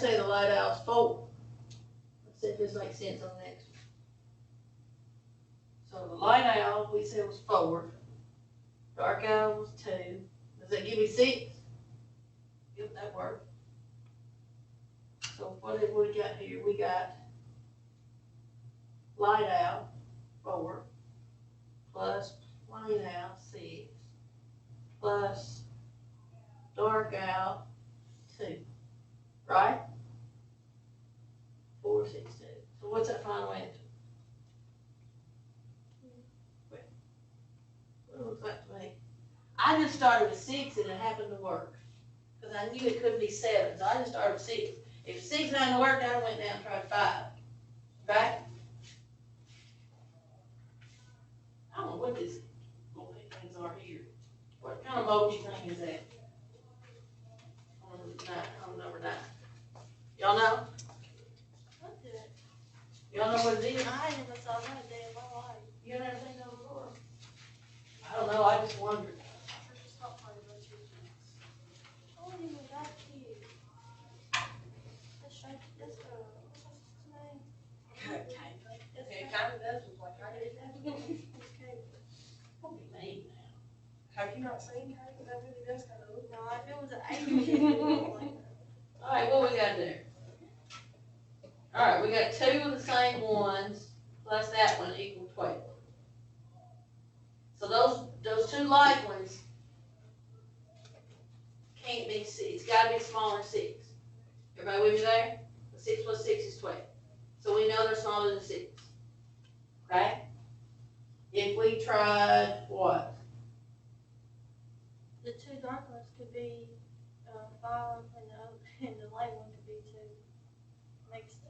say the light owl's 4. Let's see if this makes sense on the next one. So the light owl, we said was 4. Dark owl was 2. Does that give me 6? Yep, that worked. So what have we got here? We got light owl, 4, plus plain owl, 6, plus dark owl, 2, right? 4, 6, 2. So what's that final answer? What it looks like to me. I just started with 6 and it happened to work. Because I knew it couldn't be 7, so I just started with 6. If 6 hadn't worked, I went down and tried 5. Right? I don't know what these little things are here. What kind of emoji thing is that? On number 9. Y'all know? What the? Y'all know what it is? I never saw that a day in my life. You never seen that before? I don't know, I just wondered. Oh, you were that cute. Let's try this girl. What's his name? It kind of does look like I did. Don't be mean now. Have you not seen her? That really does kind of look. No, if it was an Asian kid, it would look like that. Alright, what we got there? Alright, we got 2 of the same ones, plus that one equal 12. So those 2 like ones can't be 6, it's gotta be smaller than 6. Everybody with me there? 6 plus 6 is 12. So we know they're smaller than 6. Right? If we tried what? The 2 dark ones could be 5, and the light one could be 2. Makes 10.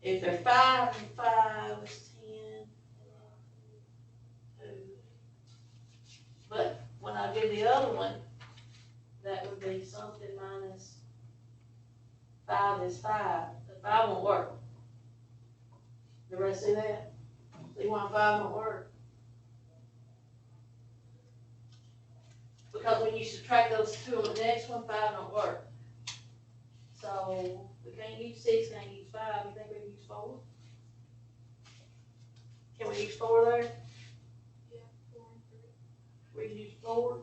If they're 5 and 5 is 10. 2. But when I do the other one, that would be something minus 5 is 5. The 5 won't work. Everybody see that? See why 5 won't work? Because when you subtract those 2 on the next one, 5 don't work. So we can't use 6, can't use 5. You think we can use 4? Can we use 4 there? Yeah, 4 and 3. We can use 4, or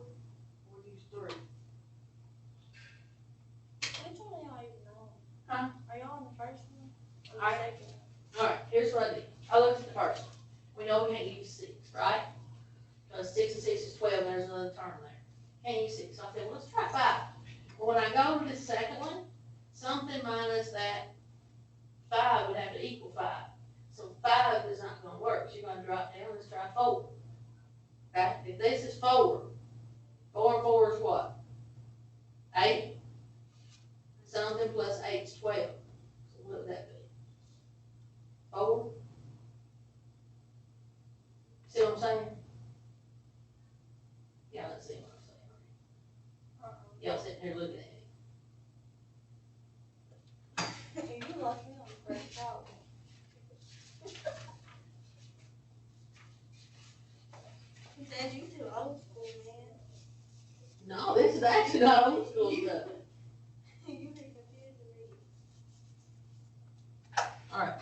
we use 3. Which one are y'all even on? Huh? Are y'all on the first one? Or the Alright. second one? Alright, here's what I did. I looked at the first one. We know we can't use 6, right? Because 6 and 6 is 12, and there's another term there. Can't use 6. So I said, well, let's try 5. Well, when I go to the second one, something minus that 5 would have to equal 5. So 5 is not going to work. So you're going to drop down. Let's try 4. Okay? If this is 4, 4 and 4 is what? 8. Something plus 8 is 12. So what would that be? 4? See what I'm saying? Yeah, let's see what I'm saying. Y'all sitting here looking at me. You lost me on the first problem. He said you too old school, man. No, this is actually not old school stuff. You been confusing me. Alright.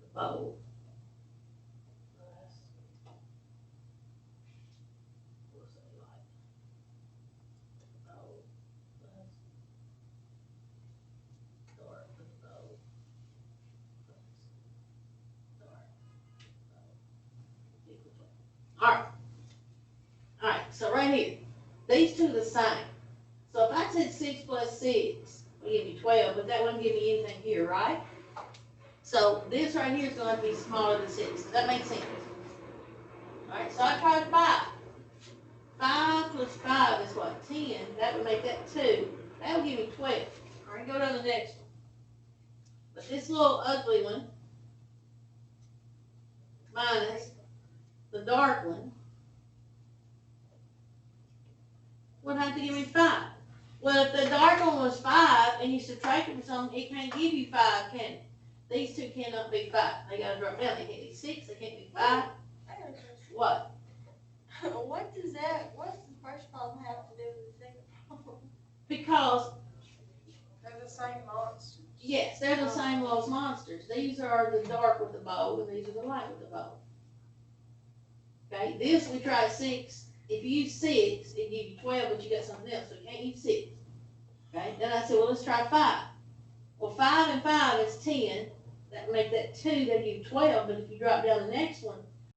The bowl. What's that like? Bowl plus dark bowl plus dark bowl equal 12. Alright. Alright, so right here, these two are the same. So if I said 6 plus 6 will give me 12, but that wouldn't give me anything here, right? So this right here is going to be smaller than 6. Does that make sense? Alright, so I tried 5. 5 plus 5 is what? 10. That would make that 2. That would give me 12. Alright, go to the next one. But this little ugly one minus the dark one would have to give me 5. Well, if the dark one was 5 and you subtract it from something, it can't give you 5, can it? These two cannot be 5. They gotta drop down. They can't be 6, they can't be 5. What? What does that, what's the first problem have to do with the second problem? Because, They're the same monsters. yes, they're the same as monsters. These are the dark with the bow, and these are the light with the bow. Okay, this we tried 6. If you use 6, it gives you 12, but you got something else, so you can't use 6. Okay, then I said, well, let's try 5. Well, 5 and 5 is 10. That would make that 2, that give you 12, but if you drop down the next one,